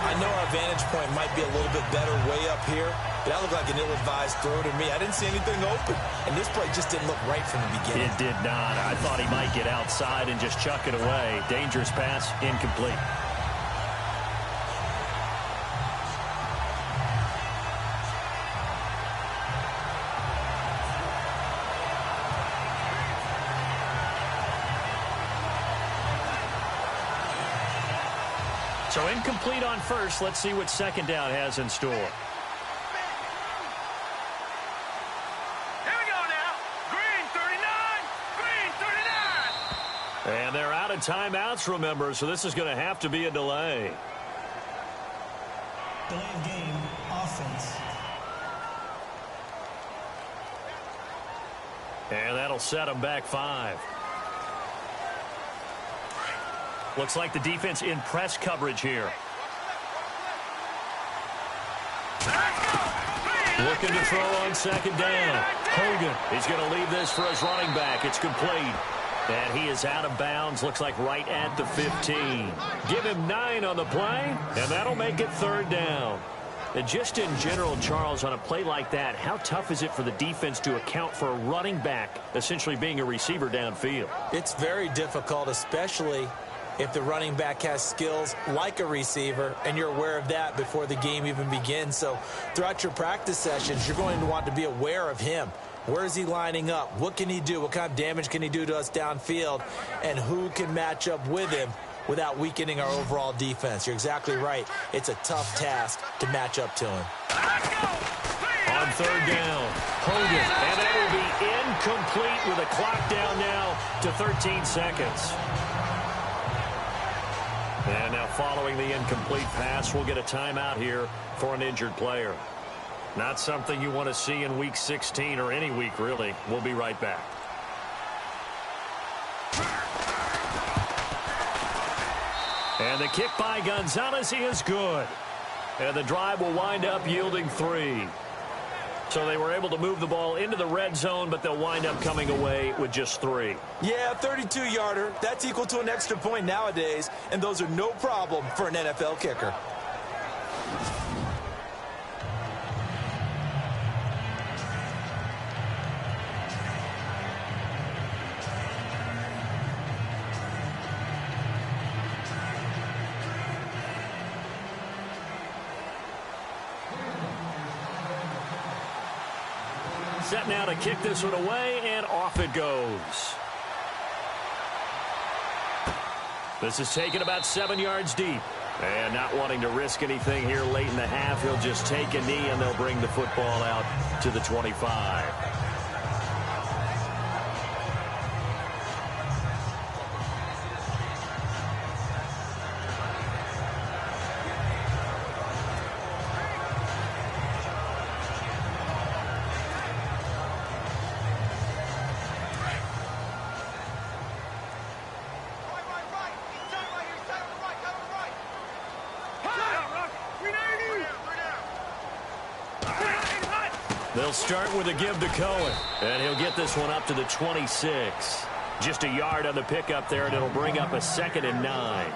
I know our vantage point might be a little bit better way up here, but that looked like an ill-advised throw to me. I didn't see anything open, and this play just didn't look right from the beginning. It did not. I thought he might get outside and just chuck it away. Dangerous pass, incomplete. So incomplete on 1st. Let's see what 2nd down has in store. Here we go now. Green 39. Green 39. And they're out of timeouts, remember, so this is going to have to be a delay. Delay of game, offense. And that'll set them back 5. Looks like the defense in press coverage here. Looking to throw on 2nd down. Hogan, he's going to leave this for his running back. It's complete. And he is out of bounds, looks like right at the 15. Give him 9 on the play, and that'll make it 3rd down. And just in general, Charles, on a play like that, how tough is it for the defense to account for a running back essentially being a receiver downfield? It's very difficult, especially if the running back has skills like a receiver, and you're aware of that before the game even begins. So throughout your practice sessions, you're going to want to be aware of him. Where is he lining up? What can he do? What kind of damage can he do to us downfield? And who can match up with him without weakening our overall defense? You're exactly right. It's a tough task to match up to him. On 3rd down, Hogan, and that will be incomplete with a clock down now to 13 seconds. And now following the incomplete pass, we'll get a timeout here for an injured player. Not something you want to see in Week 16 or any week, really. We'll be right back. And the kick by Gonzalez is good. And the drive will wind up yielding 3. So they were able to move the ball into the red zone, but they'll wind up coming away with just 3. Yeah, 32-yarder. That's equal to an extra point nowadays, and those are no problem for an NFL kicker. Set now to kick this one away, and off it goes. This is taken about 7 yards deep. And not wanting to risk anything here late in the half, he'll just take a knee, and they'll bring the football out to the 25. They'll start with a give to Cohen, and he'll get this one up to the 26. Just a yard on the pickup there, and it'll bring up a 2nd and 9.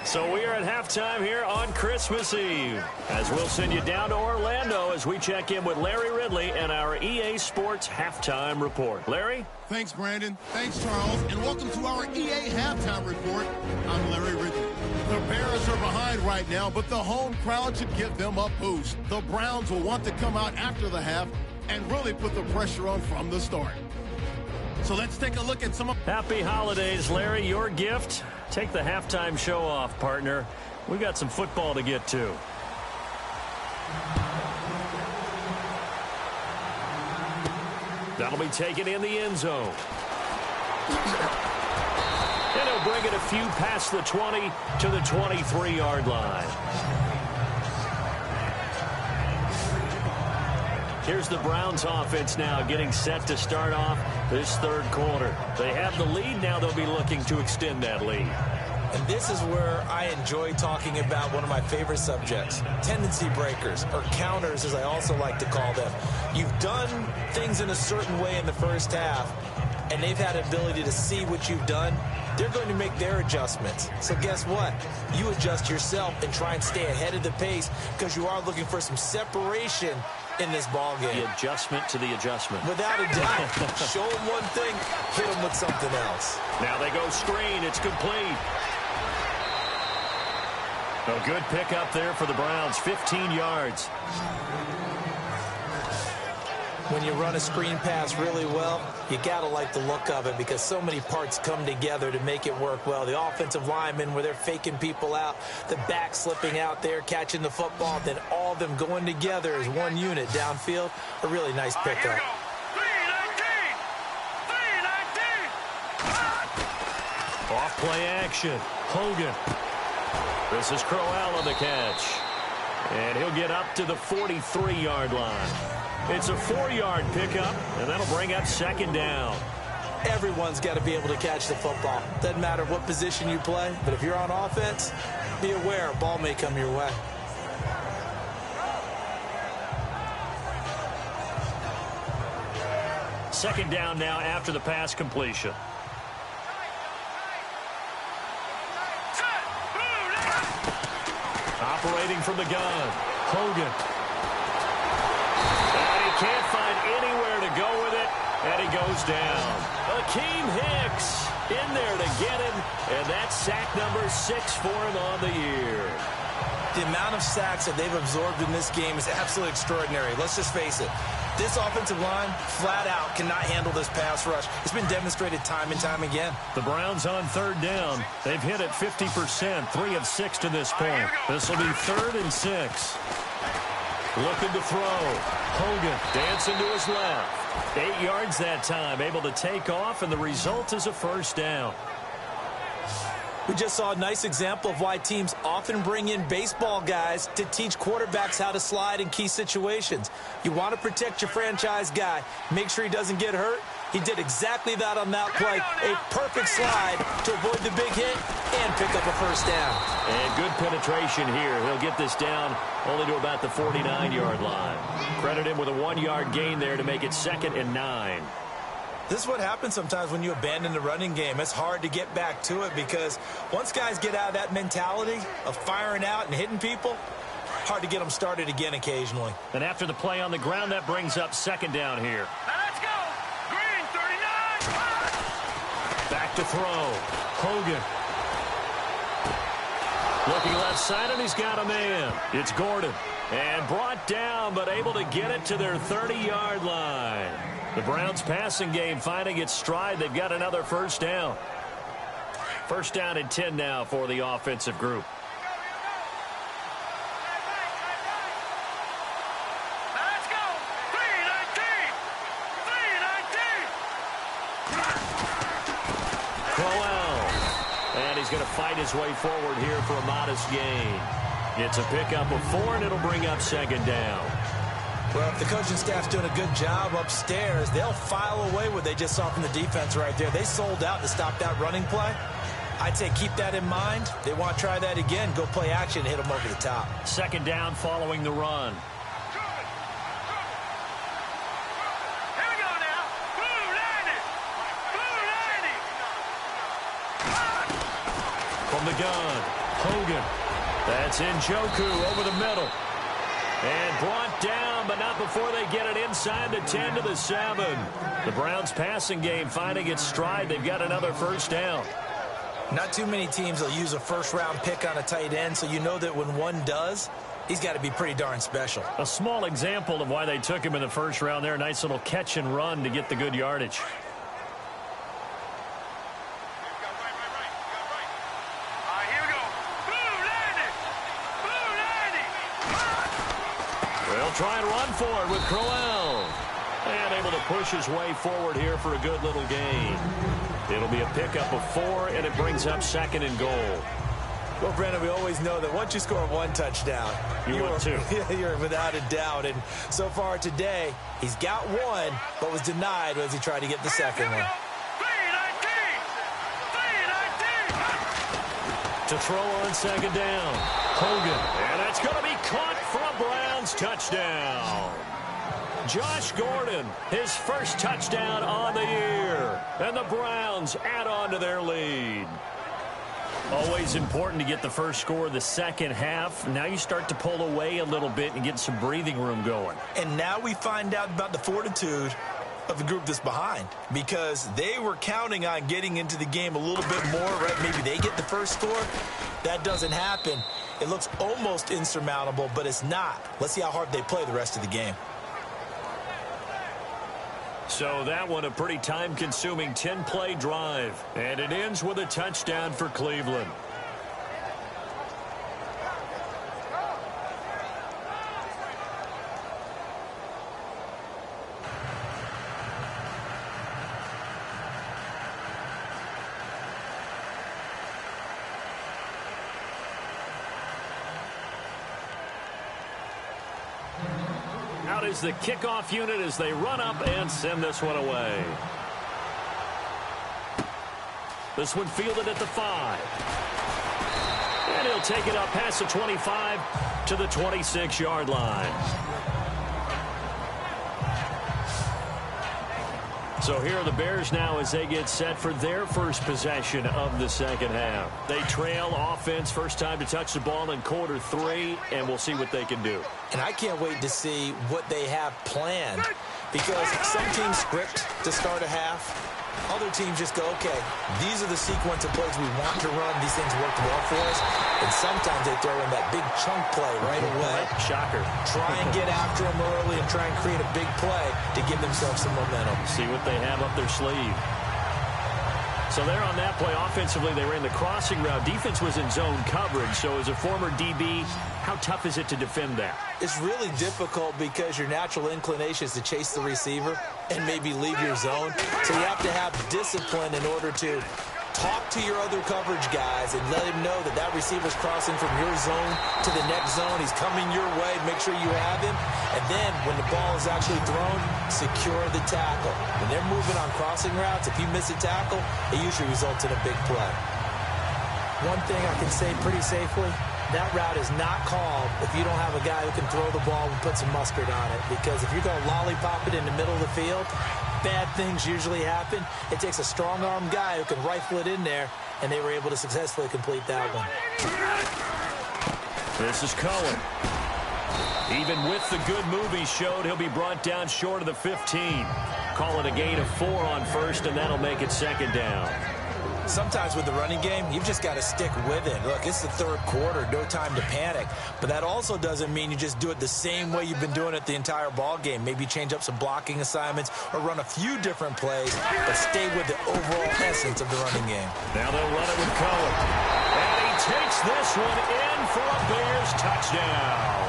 So we are at halftime here on Christmas Eve, as we'll send you down to Orlando as we check in with Larry Ridley and our EA Sports Halftime Report. Larry? Thanks, Brandon. Thanks, Charles. And welcome to our EA Halftime Report. I'm Larry Ridley. The Bears are behind right now, but the home crowd should give them a boost. The Browns will want to come out after the half and really put the pressure on from the start. So let's take a look at some of... Happy holidays, Larry. Your gift? Take the halftime show off, partner. We've got some football to get to. That'll be taken in the end zone. And he'll bring it a few past the 20 to the 23-yard line. Here's the Browns offense now getting set to start off this third quarter. They have the lead. Now they'll be looking to extend that lead. And this is where I enjoy talking about one of my favorite subjects, tendency breakers, or counters as I also like to call them. You've done things in a certain way in the first half, and they've had the ability to see what you've done. They're going to make their adjustments. So guess what? You adjust yourself and try and stay ahead of the pace because you are looking for some separation in this ball game. The adjustment to the adjustment. Without a doubt. Show them one thing, hit them with something else. Now they go screen. It's complete. A good pickup there for the Browns, 15 yards. When you run a screen pass really well, you got to like the look of it because so many parts come together to make it work well. The offensive linemen, where they're faking people out, the back slipping out there, catching the football, then all of them going together as one unit downfield. A really nice pickup. Off play action. Hogan. This is Crowell on the catch. And he'll get up to the 43-yard line. It's a 4-yard pickup, and that'll bring up second down. Everyone's got to be able to catch the football. Doesn't matter what position you play, but if you're on offense, be aware a ball may come your way. Second down now after the pass completion. Operating from the gun, Hogan. And he can't find anywhere to go with it, and he goes down. Akeem Hicks in there to get him, and that's sack number 6 for him on the year. The amount of sacks that they've absorbed in this game is absolutely extraordinary. Let's just face it. This offensive line, flat out, cannot handle this pass rush. It's been demonstrated time and time again. The Browns on third down. They've hit it 50%, 3 of 6 to this point. This will be 3rd and 6. Looking to throw. Hogan dancing to his left. 8 yards that time, able to take off, and the result is a first down. We just saw a nice example of why teams often bring in baseball guys to teach quarterbacks how to slide in key situations. You want to protect your franchise guy. Make sure he doesn't get hurt. He did exactly that on that play. A perfect slide to avoid the big hit and pick up a first down. And good penetration here. He'll get this down only to about the 49-yard line. Credit him with a 1-yard gain there to make it 2nd and 9. This is what happens sometimes when you abandon the running game. It's hard to get back to it because once guys get out of that mentality of firing out and hitting people, hard to get them started again occasionally. And after the play on the ground, that brings up second down here. Now let's go. Green 39. Back to throw. Hogan. Looking left side, and he's got a man. It's Gordon. And brought down, but able to get it to their 30-yard line. The Browns passing game finding its stride. They've got another first down. First down and 10 now for the offensive group. Now let's go. 319. 319. Crowell. And he's going to fight his way forward here for a modest gain. It's a pickup of 4, and it'll bring up second down. Well, if the coaching staff's doing a good job upstairs, they'll file away what they just saw from the defense right there. They sold out to stop that running play. I'd say keep that in mind. They want to try that again. Go play action and hit them over the top. Second down following the run. Here we go now. Blue 90. Blue 90. From the gun, Hogan. That's Njoku over the middle. And brought down, but not before they get it inside the 10 to the 7. The Browns passing game finding its stride. They've got another first down. Not too many teams will use a first-round pick on a tight end, so you know that when one does, he's got to be pretty darn special. A small example of why they took him in the first round there. Nice little catch and run to get the good yardage. Here we go. Blue 90. Blue 90. They'll try and run for it with Crowell. And able to push his way forward here for a good little gain. It'll be a pickup of 4, and it brings up second and goal. Well, Brandon, we always know that once you score one touchdown, you're without a doubt. And so far today, he's got one, but was denied as he tried to get the second one. To throw on second down. Hogan. And that's going to be caught for a Browns touchdown. Josh Gordon, his first touchdown on the year. And the Browns add on to their lead. Always important to get the first score of the second half. Now you start to pull away a little bit and get some breathing room going. And now we find out about the fortitude of the group that's behind, because they were counting on getting into the game a little bit more, right? Maybe they get the first score. That doesn't happen. It looks almost insurmountable, but it's not. Let's see how hard they play the rest of the game. So that one, a pretty time-consuming 10-play drive. And it ends with a touchdown for Cleveland. Out is the kickoff unit as they run up and send this one away. This one fielded at the 5. And he'll take it up past the 25 to the 26-yard line. So here are the Bears now as they get set for their first possession of the second half. They trail offense, first time to touch the ball in quarter 3, and we'll see what they can do. And I can't wait to see what they have planned, because some teams script to start a half. Other teams just go, okay, these are the sequence of plays we want to run. These things worked well for us. And sometimes they throw in that big chunk play right away. Shocker. Try and get after them early and try and create a big play to give themselves some momentum. See what they have up their sleeve. So there on that play, offensively, they ran the crossing route. Defense was in zone coverage. So as a former DB, how tough is it to defend that? It's really difficult because your natural inclination is to chase the receiver and maybe leave your zone. So you have to have discipline in order to talk to your other coverage guys and let him know that that receiver's crossing from your zone to the next zone. He's coming your way. Make sure you have him. And then when the ball is actually thrown, secure the tackle. When they're moving on crossing routes, if you miss a tackle, it usually results in a big play. One thing I can say pretty safely, that route is not called if you don't have a guy who can throw the ball and put some mustard on it. Because if you're going to lollipop it in the middle of the field, bad things usually happen. It takes a strong-arm guy who can rifle it in there, and they were able to successfully complete that one. This is Cohen. Even with the good move he showed, he'll be brought down short of the 15. Call it a gain of 4 on first, and that'll make it second down. Sometimes with the running game, you've just got to stick with it. Look, it's the third quarter, no time to panic. But that also doesn't mean you just do it the same way you've been doing it the entire ball game. Maybe change up some blocking assignments or run a few different plays, but stay with the overall essence of the running game. Now they'll run it with Cohen. And he takes this one in for a Bears touchdown.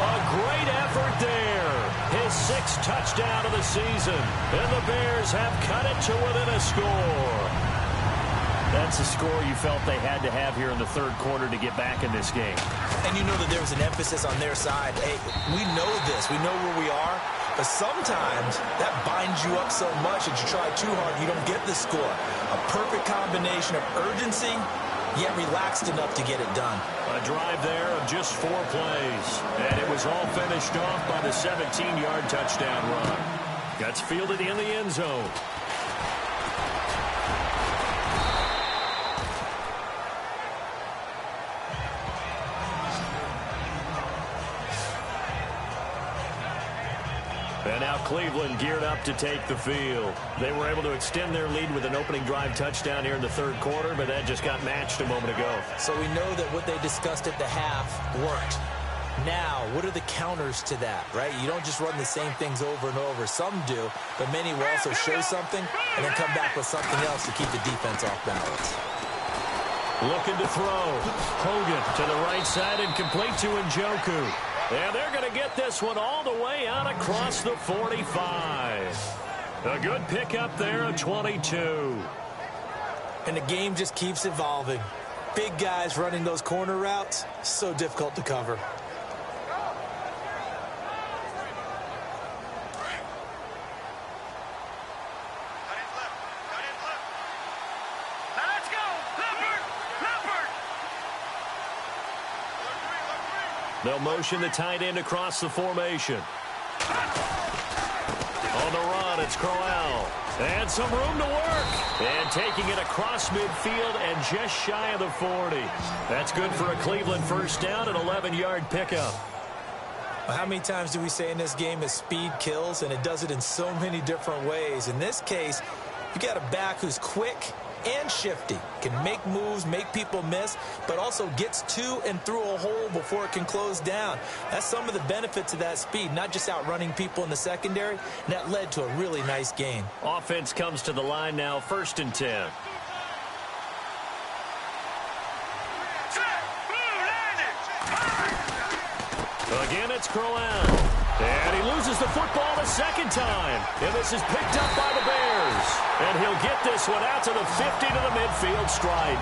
A great effort there. His 6th touchdown of the season. And the Bears have cut it to within a score. That's a score you felt they had to have here in the third quarter to get back in this game. And you know that there was an emphasis on their side. Hey, we know this. We know where we are. But sometimes that binds you up so much that you try too hard, you don't get the score. A perfect combination of urgency, yet relaxed enough to get it done. A drive there of just 4 plays. And it was all finished off by the 17-yard touchdown run. That's fielded in the end zone. And now Cleveland geared up to take the field. They were able to extend their lead with an opening drive touchdown here in the third quarter, but that just got matched a moment ago. So we know that what they discussed at the half worked. Now, what are the counters to that, right? You don't just run the same things over and over. Some do, but many will also show something and then come back with something else to keep the defense off balance. Looking to throw. Hogan to the right side and complete to Njoku. And they're going to get this one all the way out across the 45. A good pickup there of 22. And the game just keeps evolving. Big guys running those corner routes, so difficult to cover. They'll motion the tight end across the formation. On the run, it's Crowell. And some room to work. And taking it across midfield and just shy of the 40. That's good for a Cleveland first down and 11-yard pickup. Well, how many times do we say in this game that speed kills, and it does it in so many different ways? In this case, you got a back who's quick and shifty, can make moves, make people miss, but also gets to and through a hole before it can close down. That's some of the benefits of that speed, not just outrunning people in the secondary, and that led to a really nice gain. Offense comes to the line now, 1st and 10. Again, it's Crowell. And he loses the football a second time. And this is picked up by the Bears. And he'll get this one out to the 50 to the midfield stripe.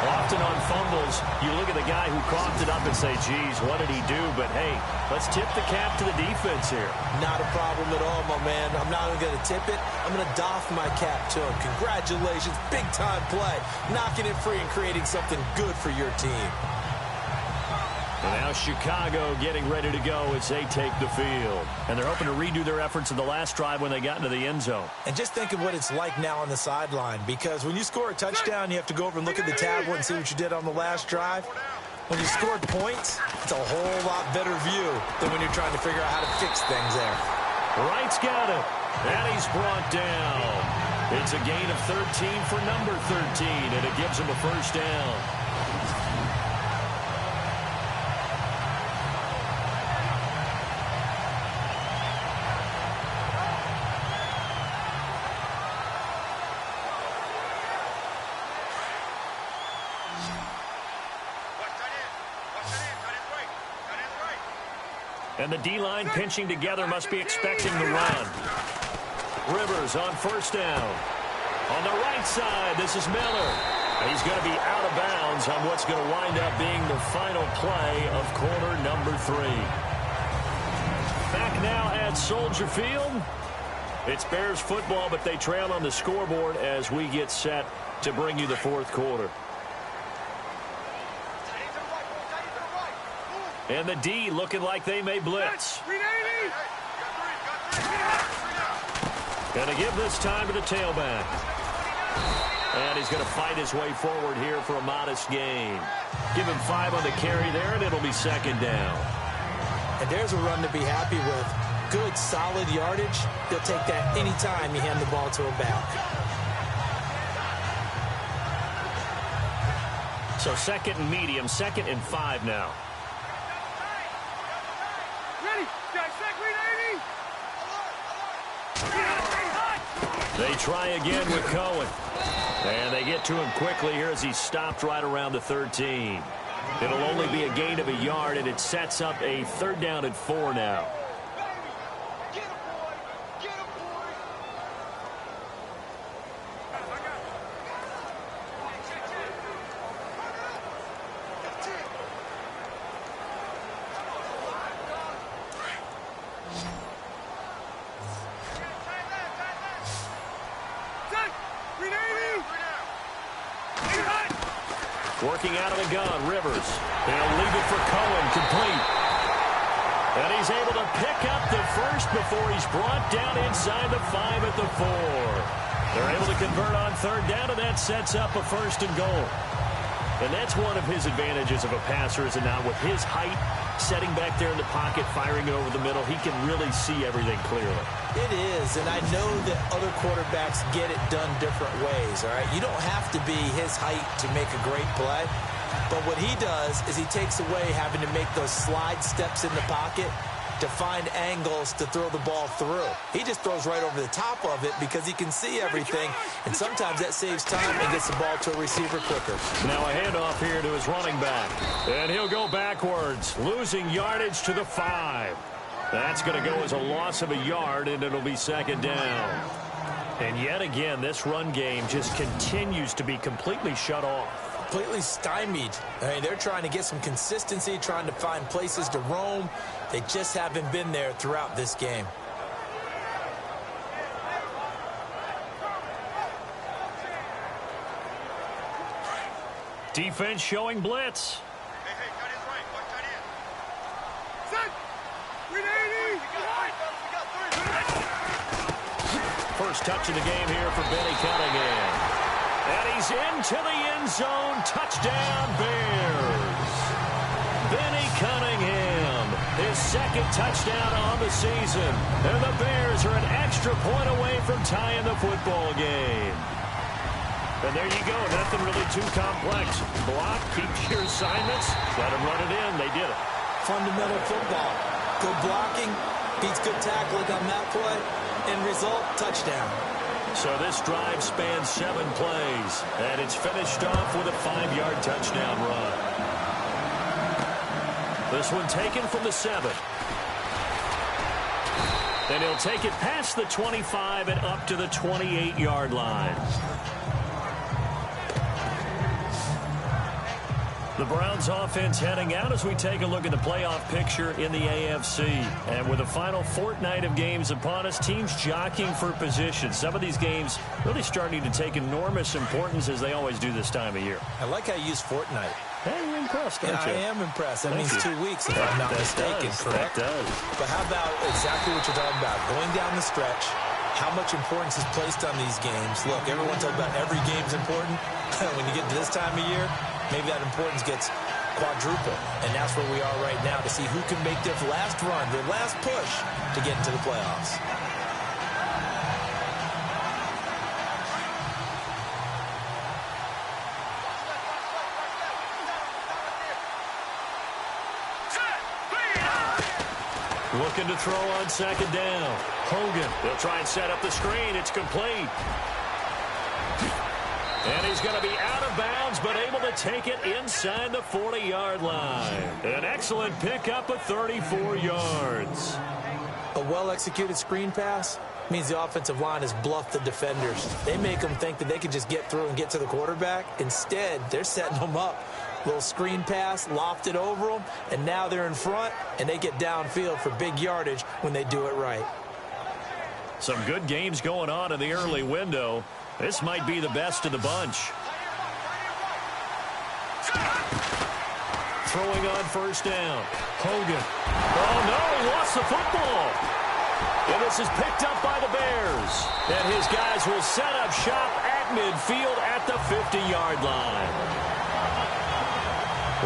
Often on fumbles, you look at the guy who coughed it up and say, geez, what did he do? But, hey, let's tip the cap to the defense here. Not a problem at all, my man. I'm not even going to tip it. I'm going to doff my cap to him. Congratulations. Big-time play. Knocking it free and creating something good for your team. And now Chicago getting ready to go as they take the field. And they're hoping to redo their efforts in the last drive when they got into the end zone. And just think of what it's like now on the sideline, because when you score a touchdown, you have to go over and look at the tablet and see what you did on the last drive. When you scored points, it's a whole lot better view than when you're trying to figure out how to fix things there. Wright's got it. And he's brought down. It's a gain of 13 for number 13, and it gives him a first down. And the D-line pinching together must be expecting the run. Rivers on 1st down. On the right side, this is Miller. And he's going to be out of bounds on what's going to wind up being the final play of quarter number 3. Back now at Soldier Field. It's Bears football, but they trail on the scoreboard as we get set to bring you the 4th quarter. And the D looking like they may blitz. Going to give this time to the tailback. And he's going to fight his way forward here for a modest gain. Give him 5 on the carry there, and it'll be 2nd down. And there's a run to be happy with. Good, solid yardage. They'll take that any time you hand the ball to a back. So 2nd and medium, 2nd and 5 now. They try again with Cohen. And they get to him quickly here as he's stopped right around the 13. It'll only be a gain of a yard, and it sets up a 3rd down and 4 now. Working out of the gun, Rivers. They'll leave it for Cohen, complete. And he's able to pick up the first before he's brought down inside the 5 at the 4. They're able to convert on 3rd down, and that sets up a 1st and goal. And that's one of his advantages of a passer, is it not? With his height, setting back there in the pocket, firing it over the middle, he can really see everything clearly. It is, and I know that other quarterbacks get it done different ways, all right? You don't have to be his height to make a great play, but what he does is he takes away having to make those slide steps in the pocket to find angles to throw the ball through. He just throws right over the top of it because he can see everything, and sometimes that saves time and gets the ball to a receiver quicker. Now a handoff here to his running back, and he'll go backwards, losing yardage to the 5. That's going to go as a loss of a yard, and it'll be 2nd down. And yet again, this run game just continues to be completely shut off. completely stymied. I mean, they're trying to get some consistency, trying to find places to roam. They just haven't been there throughout this game. Defense showing blitz. First touch of the game here for Benny Cunningham. And he's into the end zone. Touchdown, Bears. Benny Cunningham, his second touchdown on the season. And the Bears are an extra point away from tying the football game. And there you go. Nothing really too complex. Block, keep your assignments, let them run it in. They did it. Fundamental football. Good blocking beats good tackling on that play. End result, touchdown. So this drive spans 7 plays, and it's finished off with a 5-yard touchdown run. This one taken from the 7. And he'll take it past the 25 and up to the 28-yard line. The Browns offense heading out as we take a look at the playoff picture in the AFC. And with the final fortnight of games upon us, teams jockeying for position. Some of these games really starting to take enormous importance as they always do this time of year. I like how you use fortnight. Hey, you're impressed, don't you? I am impressed. That means 2 weeks, if I'm not mistaken, correct? That does. But how about exactly what you're talking about? Going down the stretch, how much importance is placed on these games. Look, everyone talks about every game's important. When you get to this time of year, maybe that importance gets quadruple. And that's where we are right now to see who can make their last run, their last push to get into the playoffs. Looking to throw on second down. Hogan, they'll try and set up the screen. It's complete. And he's going to be out of bounds, but able to take it inside the 40-yard line. An excellent pickup of 34 yards. A well-executed screen pass means the offensive line has bluffed the defenders. They make them think that they can just get through and get to the quarterback. Instead, they're setting them up. Little screen pass, lofted over them, and now they're in front, and they get downfield for big yardage when they do it right. Some good games going on in the early window. This might be the best of the bunch. Throwing on first down. Hogan. Oh, no, he lost the football. And this is picked up by the Bears. And his guys will set up shop at midfield at the 50-yard line.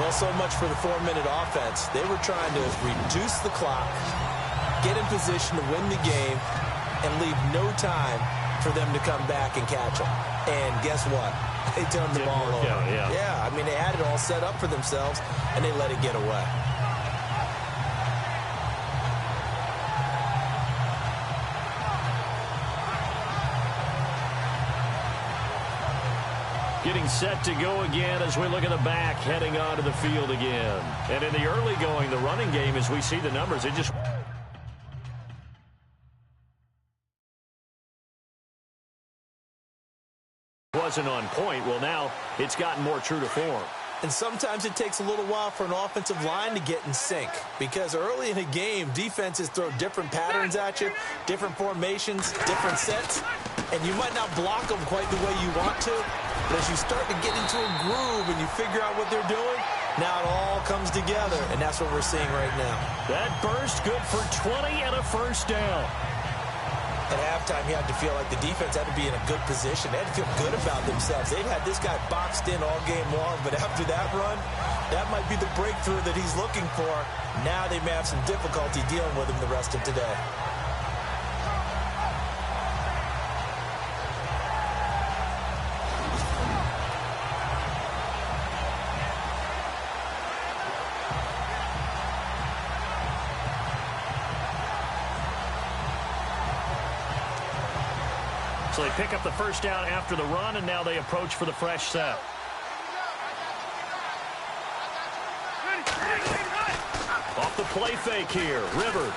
Well, so much for the 4-minute offense. They were trying to reduce the clock, get in position to win the game, and leave no time for them to come back and catch them. And guess what? They turned the ball over. Yeah, I mean, they had it all set up for themselves, and they let it get away. Getting set to go again as we look at the back heading onto the field again. And in the early going, the running game, as we see the numbers, it just wasn't on point. Well, now it's gotten more true to form. And sometimes it takes a little while for an offensive line to get in sync, because early in a game, defenses throw different patterns at you, different formations, different sets, and you might not block them quite the way you want to, but as you start to get into a groove and you figure out what they're doing, now it all comes together, and that's what we're seeing right now. That burst good for 20 and a first down. At halftime, you had to feel like the defense had to be in a good position. They had to feel good about themselves. They've had this guy boxed in all game long, but after that run, that might be the breakthrough that he's looking for. Now they may have some difficulty dealing with him the rest of today. So they pick up the first down after the run, and now they approach for the fresh set. Off the play fake here, Rivers.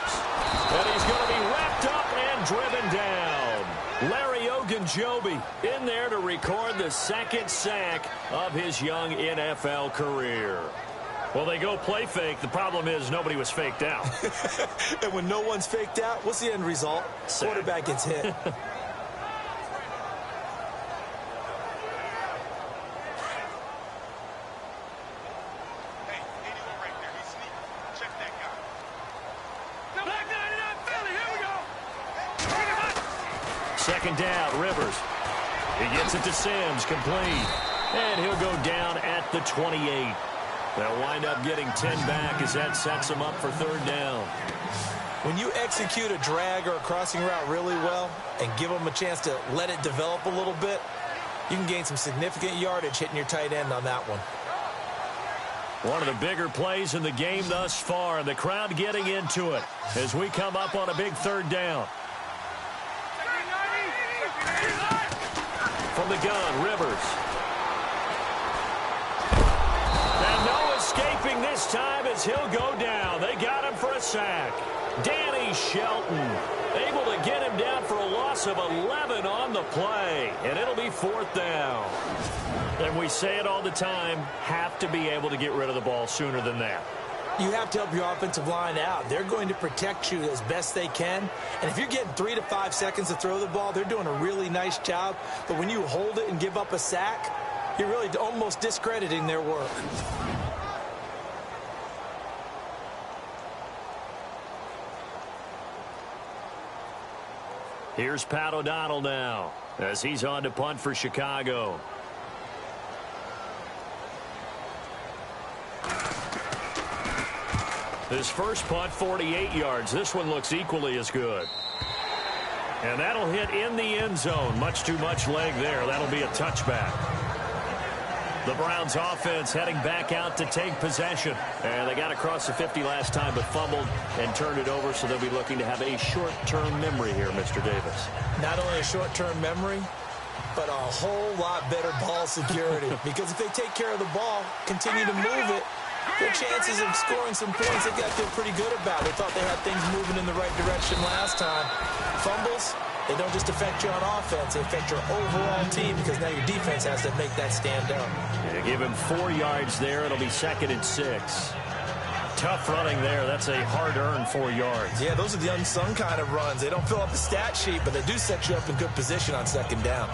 And he's going to be wrapped up and driven down. Larry Ogunjobi in there to record the second sack of his young NFL career. Well, they go play fake. The problem is nobody was faked out. And when no one's faked out, what's the end result? Sack. Quarterback gets hit. Second down, Rivers. He gets it to Sims, complete. And he'll go down at the 28. They'll wind up getting 10 back as that sets them up for third down. When you execute a drag or a crossing route really well and give them a chance to let it develop a little bit, you can gain some significant yardage hitting your tight end on that one. One of the bigger plays in the game thus far. The crowd getting into it as we come up on a big third down. From the gun, Rivers. And no escaping this time as he'll go down. They got him for a sack. Danny Shelton able to get him down for a loss of 11 on the play. And it'll be fourth down. And we say it all the time, have to be able to get rid of the ball sooner than that. You have to help your offensive line out. They're going to protect you as best they can. And if you're getting 3 to 5 seconds to throw the ball, they're doing a really nice job. But when you hold it and give up a sack, you're really almost discrediting their work. Here's Pat O'Donnell now as he's on to punt for Chicago. His first punt, 48 yards. This one looks equally as good. And that'll hit in the end zone. Much too much leg there. That'll be a touchback. The Browns offense heading back out to take possession. And they got across the 50 last time but fumbled and turned it over, so they'll be looking to have a short-term memory here, Mr. Davis. Not only a short-term memory, but a whole lot better ball security. Because if they take care of the ball, continue to move it, their chances of scoring some points, they got to feel pretty good about. They thought they had things moving in the right direction last time. Fumbles, they don't just affect you on offense, they affect your overall team because now your defense has to make that stand up. Yeah, give him 4 yards there. It'll be 2nd and 6. Tough running there. That's a hard-earned 4 yards. Yeah, those are the unsung kind of runs. They don't fill up the stat sheet, but they do set you up in good position on 2nd down.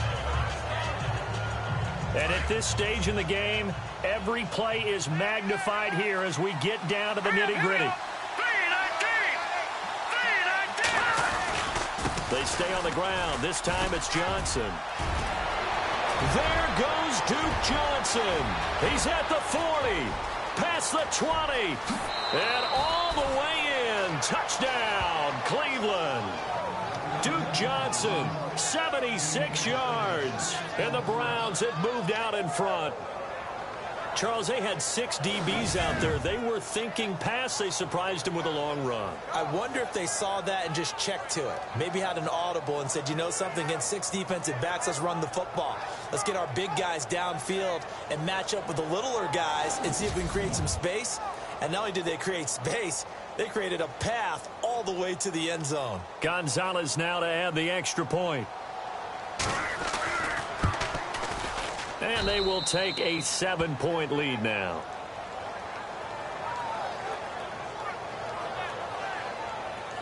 And at this stage in the game, every play is magnified here as we get down to the nitty-gritty. They stay on the ground. This time it's Johnson. There goes Duke Johnson. He's at the 40, past the 20, and all the way in. Touchdown, Cleveland. Duke Johnson, 76 yards. And the Browns had moved out in front. Charles, they had 6 DBs out there. They were thinking pass. They surprised him with a long run. I wonder if they saw that and just checked to it. Maybe had an audible and said, you know something, against 6 defensive backs, let's run the football. Let's get our big guys downfield and match up with the littler guys and see if we can create some space. And not only did they create space, they created a path all the way to the end zone. Gonzalez now to add the extra point. And they will take a 7-point lead now.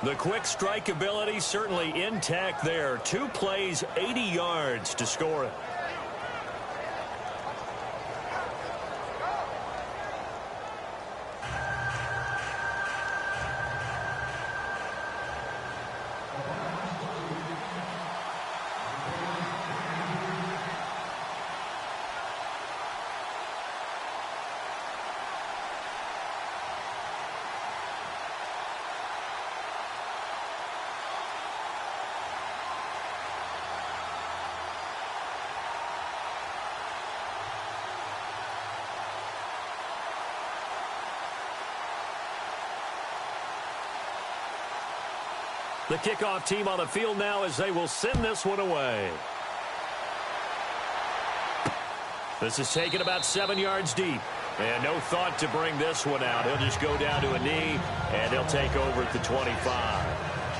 The quick strike ability certainly intact there. 2 plays, 80 yards to score it. The kickoff team on the field now as they will send this one away. This is taken about 7 yards deep. And no thought to bring this one out. He'll just go down to a knee, and he'll take over at the 25.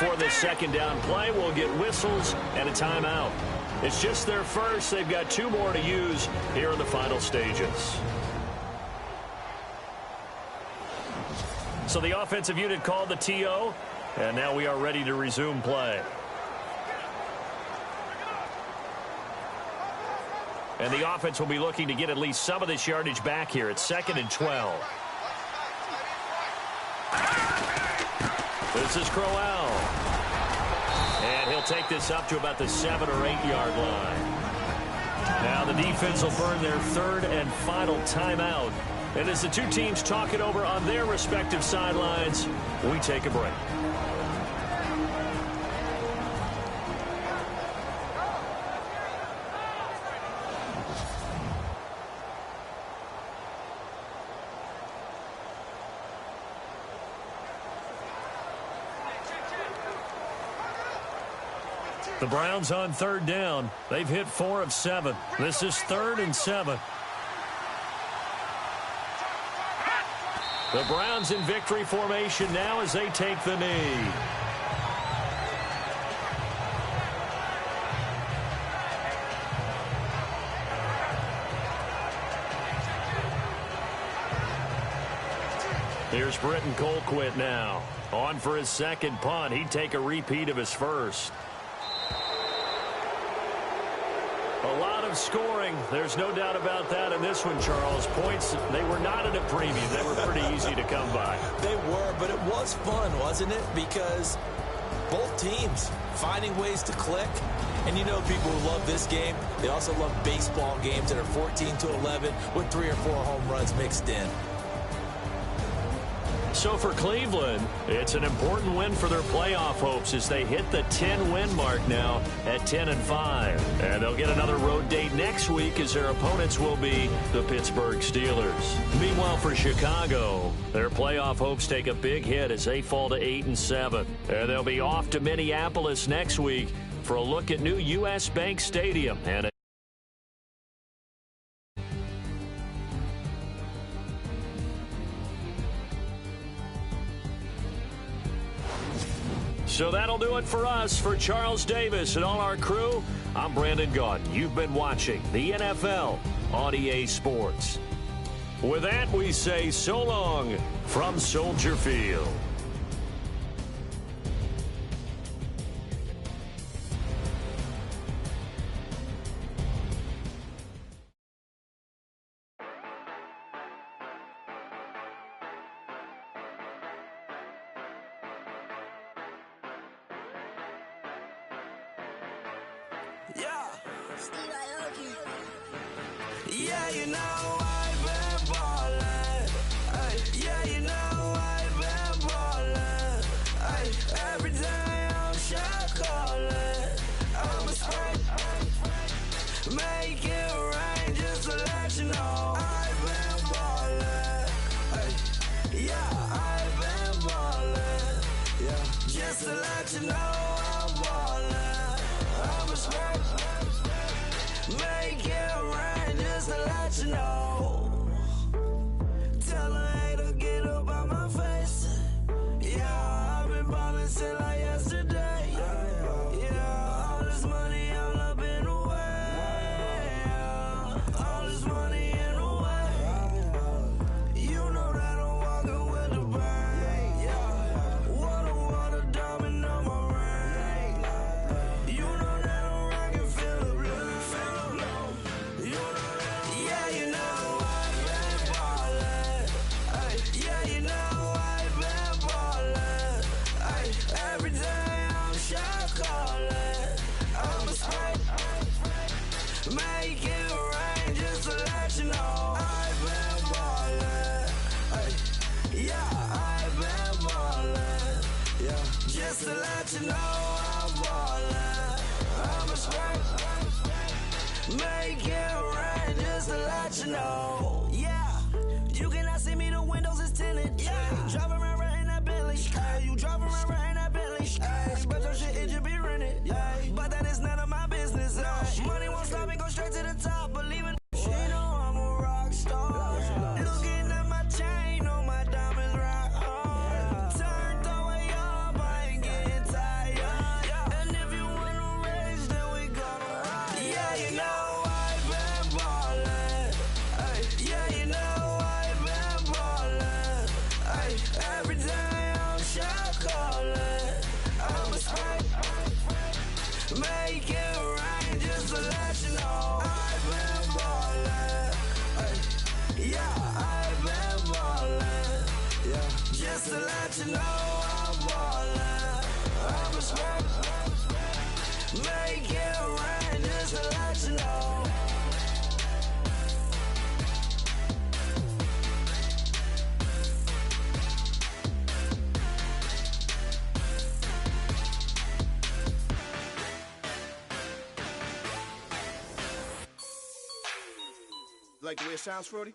before this second down play. We'll get whistles and a timeout. It's just their first. They've got 2 more to use here in the final stages. So the offensive unit called the TO, and now we are ready to resume play. And the offense will be looking to get at least some of this yardage back here. It's 2nd and 12. This is Crowell. And he'll take this up to about the 7 or 8 yard line. Now the defense will burn their 3rd and final timeout. And as the two teams talk it over on their respective sidelines, we take a break. The Browns on 3rd down. They've hit 4 of 7. This is 3rd and 7. The Browns in victory formation now as they take the knee. Here's Britton Colquitt now. On for his 2nd punt. He'd take a repeat of his first. A lot of scoring. There's no doubt about that in this one, Charles. Points, they were not at a premium. They were pretty easy to come by. They were, but it was fun, wasn't it? Because both teams finding ways to click. And you know people who love this game, they also love baseball games that are 14-11 with 3 or 4 home runs mixed in. So for Cleveland, it's an important win for their playoff hopes as they hit the 10-win mark now at 10-5. And they'll get another road date next week as their opponents will be the Pittsburgh Steelers. Meanwhile, for Chicago, their playoff hopes take a big hit as they fall to 8-7. And they'll be off to Minneapolis next week for a look at new U.S. Bank Stadium. And so that'll do it for us. For Charles Davis and all our crew, I'm Brandon Gaudin. You've been watching the NFL on EA Sports. With that, we say so long from Soldier Field. Yeah, you know I've been ballin'. Yeah, you know I've been ballin'. Every day I'm shot callin'. I'm a spray. Make it rain just to let you know I've been ballin'. Yeah, I've been ballin'. Yeah, just to let you know I'm ballin'. I'm a spray. Make it rain just to let you know. Tell a hater get up out my face. Yeah, I've been ballin' since like yesterday. Yeah, all this money all up in the way. All this money in the way. You know that I'm walking with the bank. Yeah, water diamond on my ring. You know that I'm rockin' feel the blue. Yeah, you know I've been ballin'. Yeah, you know I've been ballin'. Every day I'm shot callin'. I'm a spray. Make it rain just to let you know I've been ballin'. Yeah, I've been ballin'. Yeah, just to let you know I'm ballin'. I'm a spray. Make it rain just to let you know. Yeah, you cannot see me, the windows is tinted. Yeah, driving around right in that Bentley. You driving around right in that Bentley. But your shit, it just be rented. But that is none of my business. Money won't stop me, go straight to the top. Believe in she know I'm a rock star. Looking at my chain, on my diamonds rock hard. Turned the way up, I ain't getting tired. you know I'm ballin'. I'm a smoke. Make it rain just to let you know. Like the way it sounds, Frody?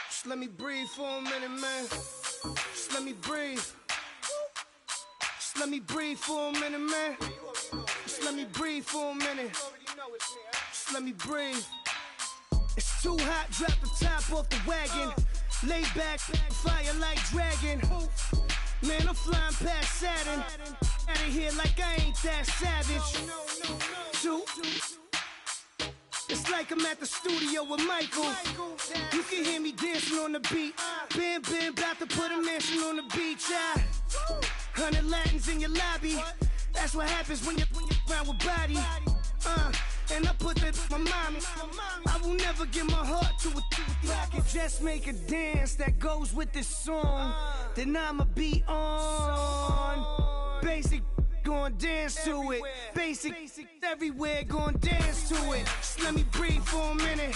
Just let me breathe for a minute, man. Just let me breathe. Just let me breathe for a minute, man. Just let me breathe for a minute. Just let me breathe. It's too hot, drop the top off the wagon. Lay back, fire like dragon. Man, I'm flying past Saturn. Out of here like I ain't that savage. Two. It's like I'm at the studio with Michael. You can hear me dancing on the beat. Bam, bam, about to put a mansion on the beach. 100 Latins in your lobby. That's what happens when you're around with body. And I put that my mama. I will never give my heart to it. I can just make a dance that goes with this song. Then I'ma be on. Basic, gon' dance to it. Basic, everywhere, gon' dance to it. Just let me breathe for a minute.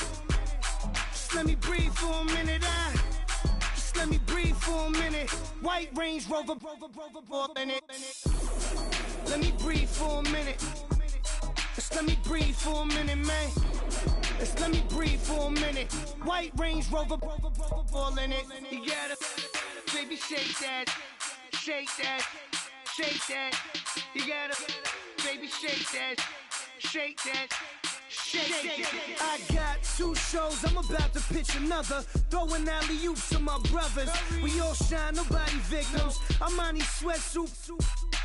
Just let me breathe for a minute. Just let me breathe for a minute. White Range Rover, in it. Let me breathe for a minute. Just let me breathe for a minute, man. Just let me breathe for a minute. White Range Rover, all in it. You gotta, baby, shake that, shake that, shake that. You gotta, baby, shake that, shake that. Shake that. I got 2 shows, I'm about to pitch another. Throwing alley-oops to my brothers. We all shine, nobody victims. I'm on these sweatsuits,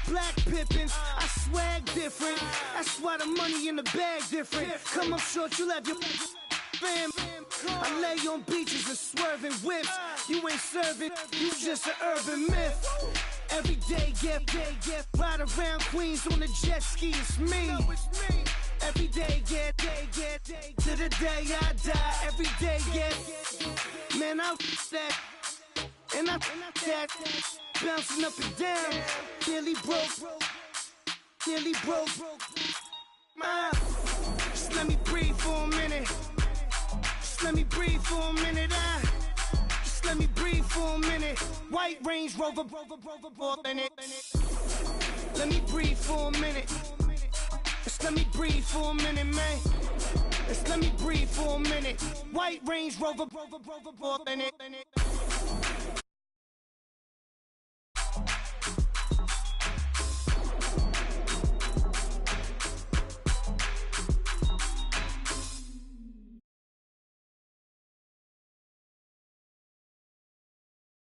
black Pippins. I swag different. That's why the money in the bag different. Come up short, you'll have your fam. I lay on beaches and swerving whips. You ain't serving, you just an urban myth. Every day, get ride around Queens on a jet ski, it's me. Every day, get to the day I die. Every day, get man, I that and I that bouncing up and down. Nearly broke. Just let me breathe for a minute. Just let me breathe for a minute. Just let me breathe for a minute. White Range Rover, in it. Let me breathe for a minute. Just let me breathe for a minute, man. Just let me breathe for a minute. White Range Rover, in it.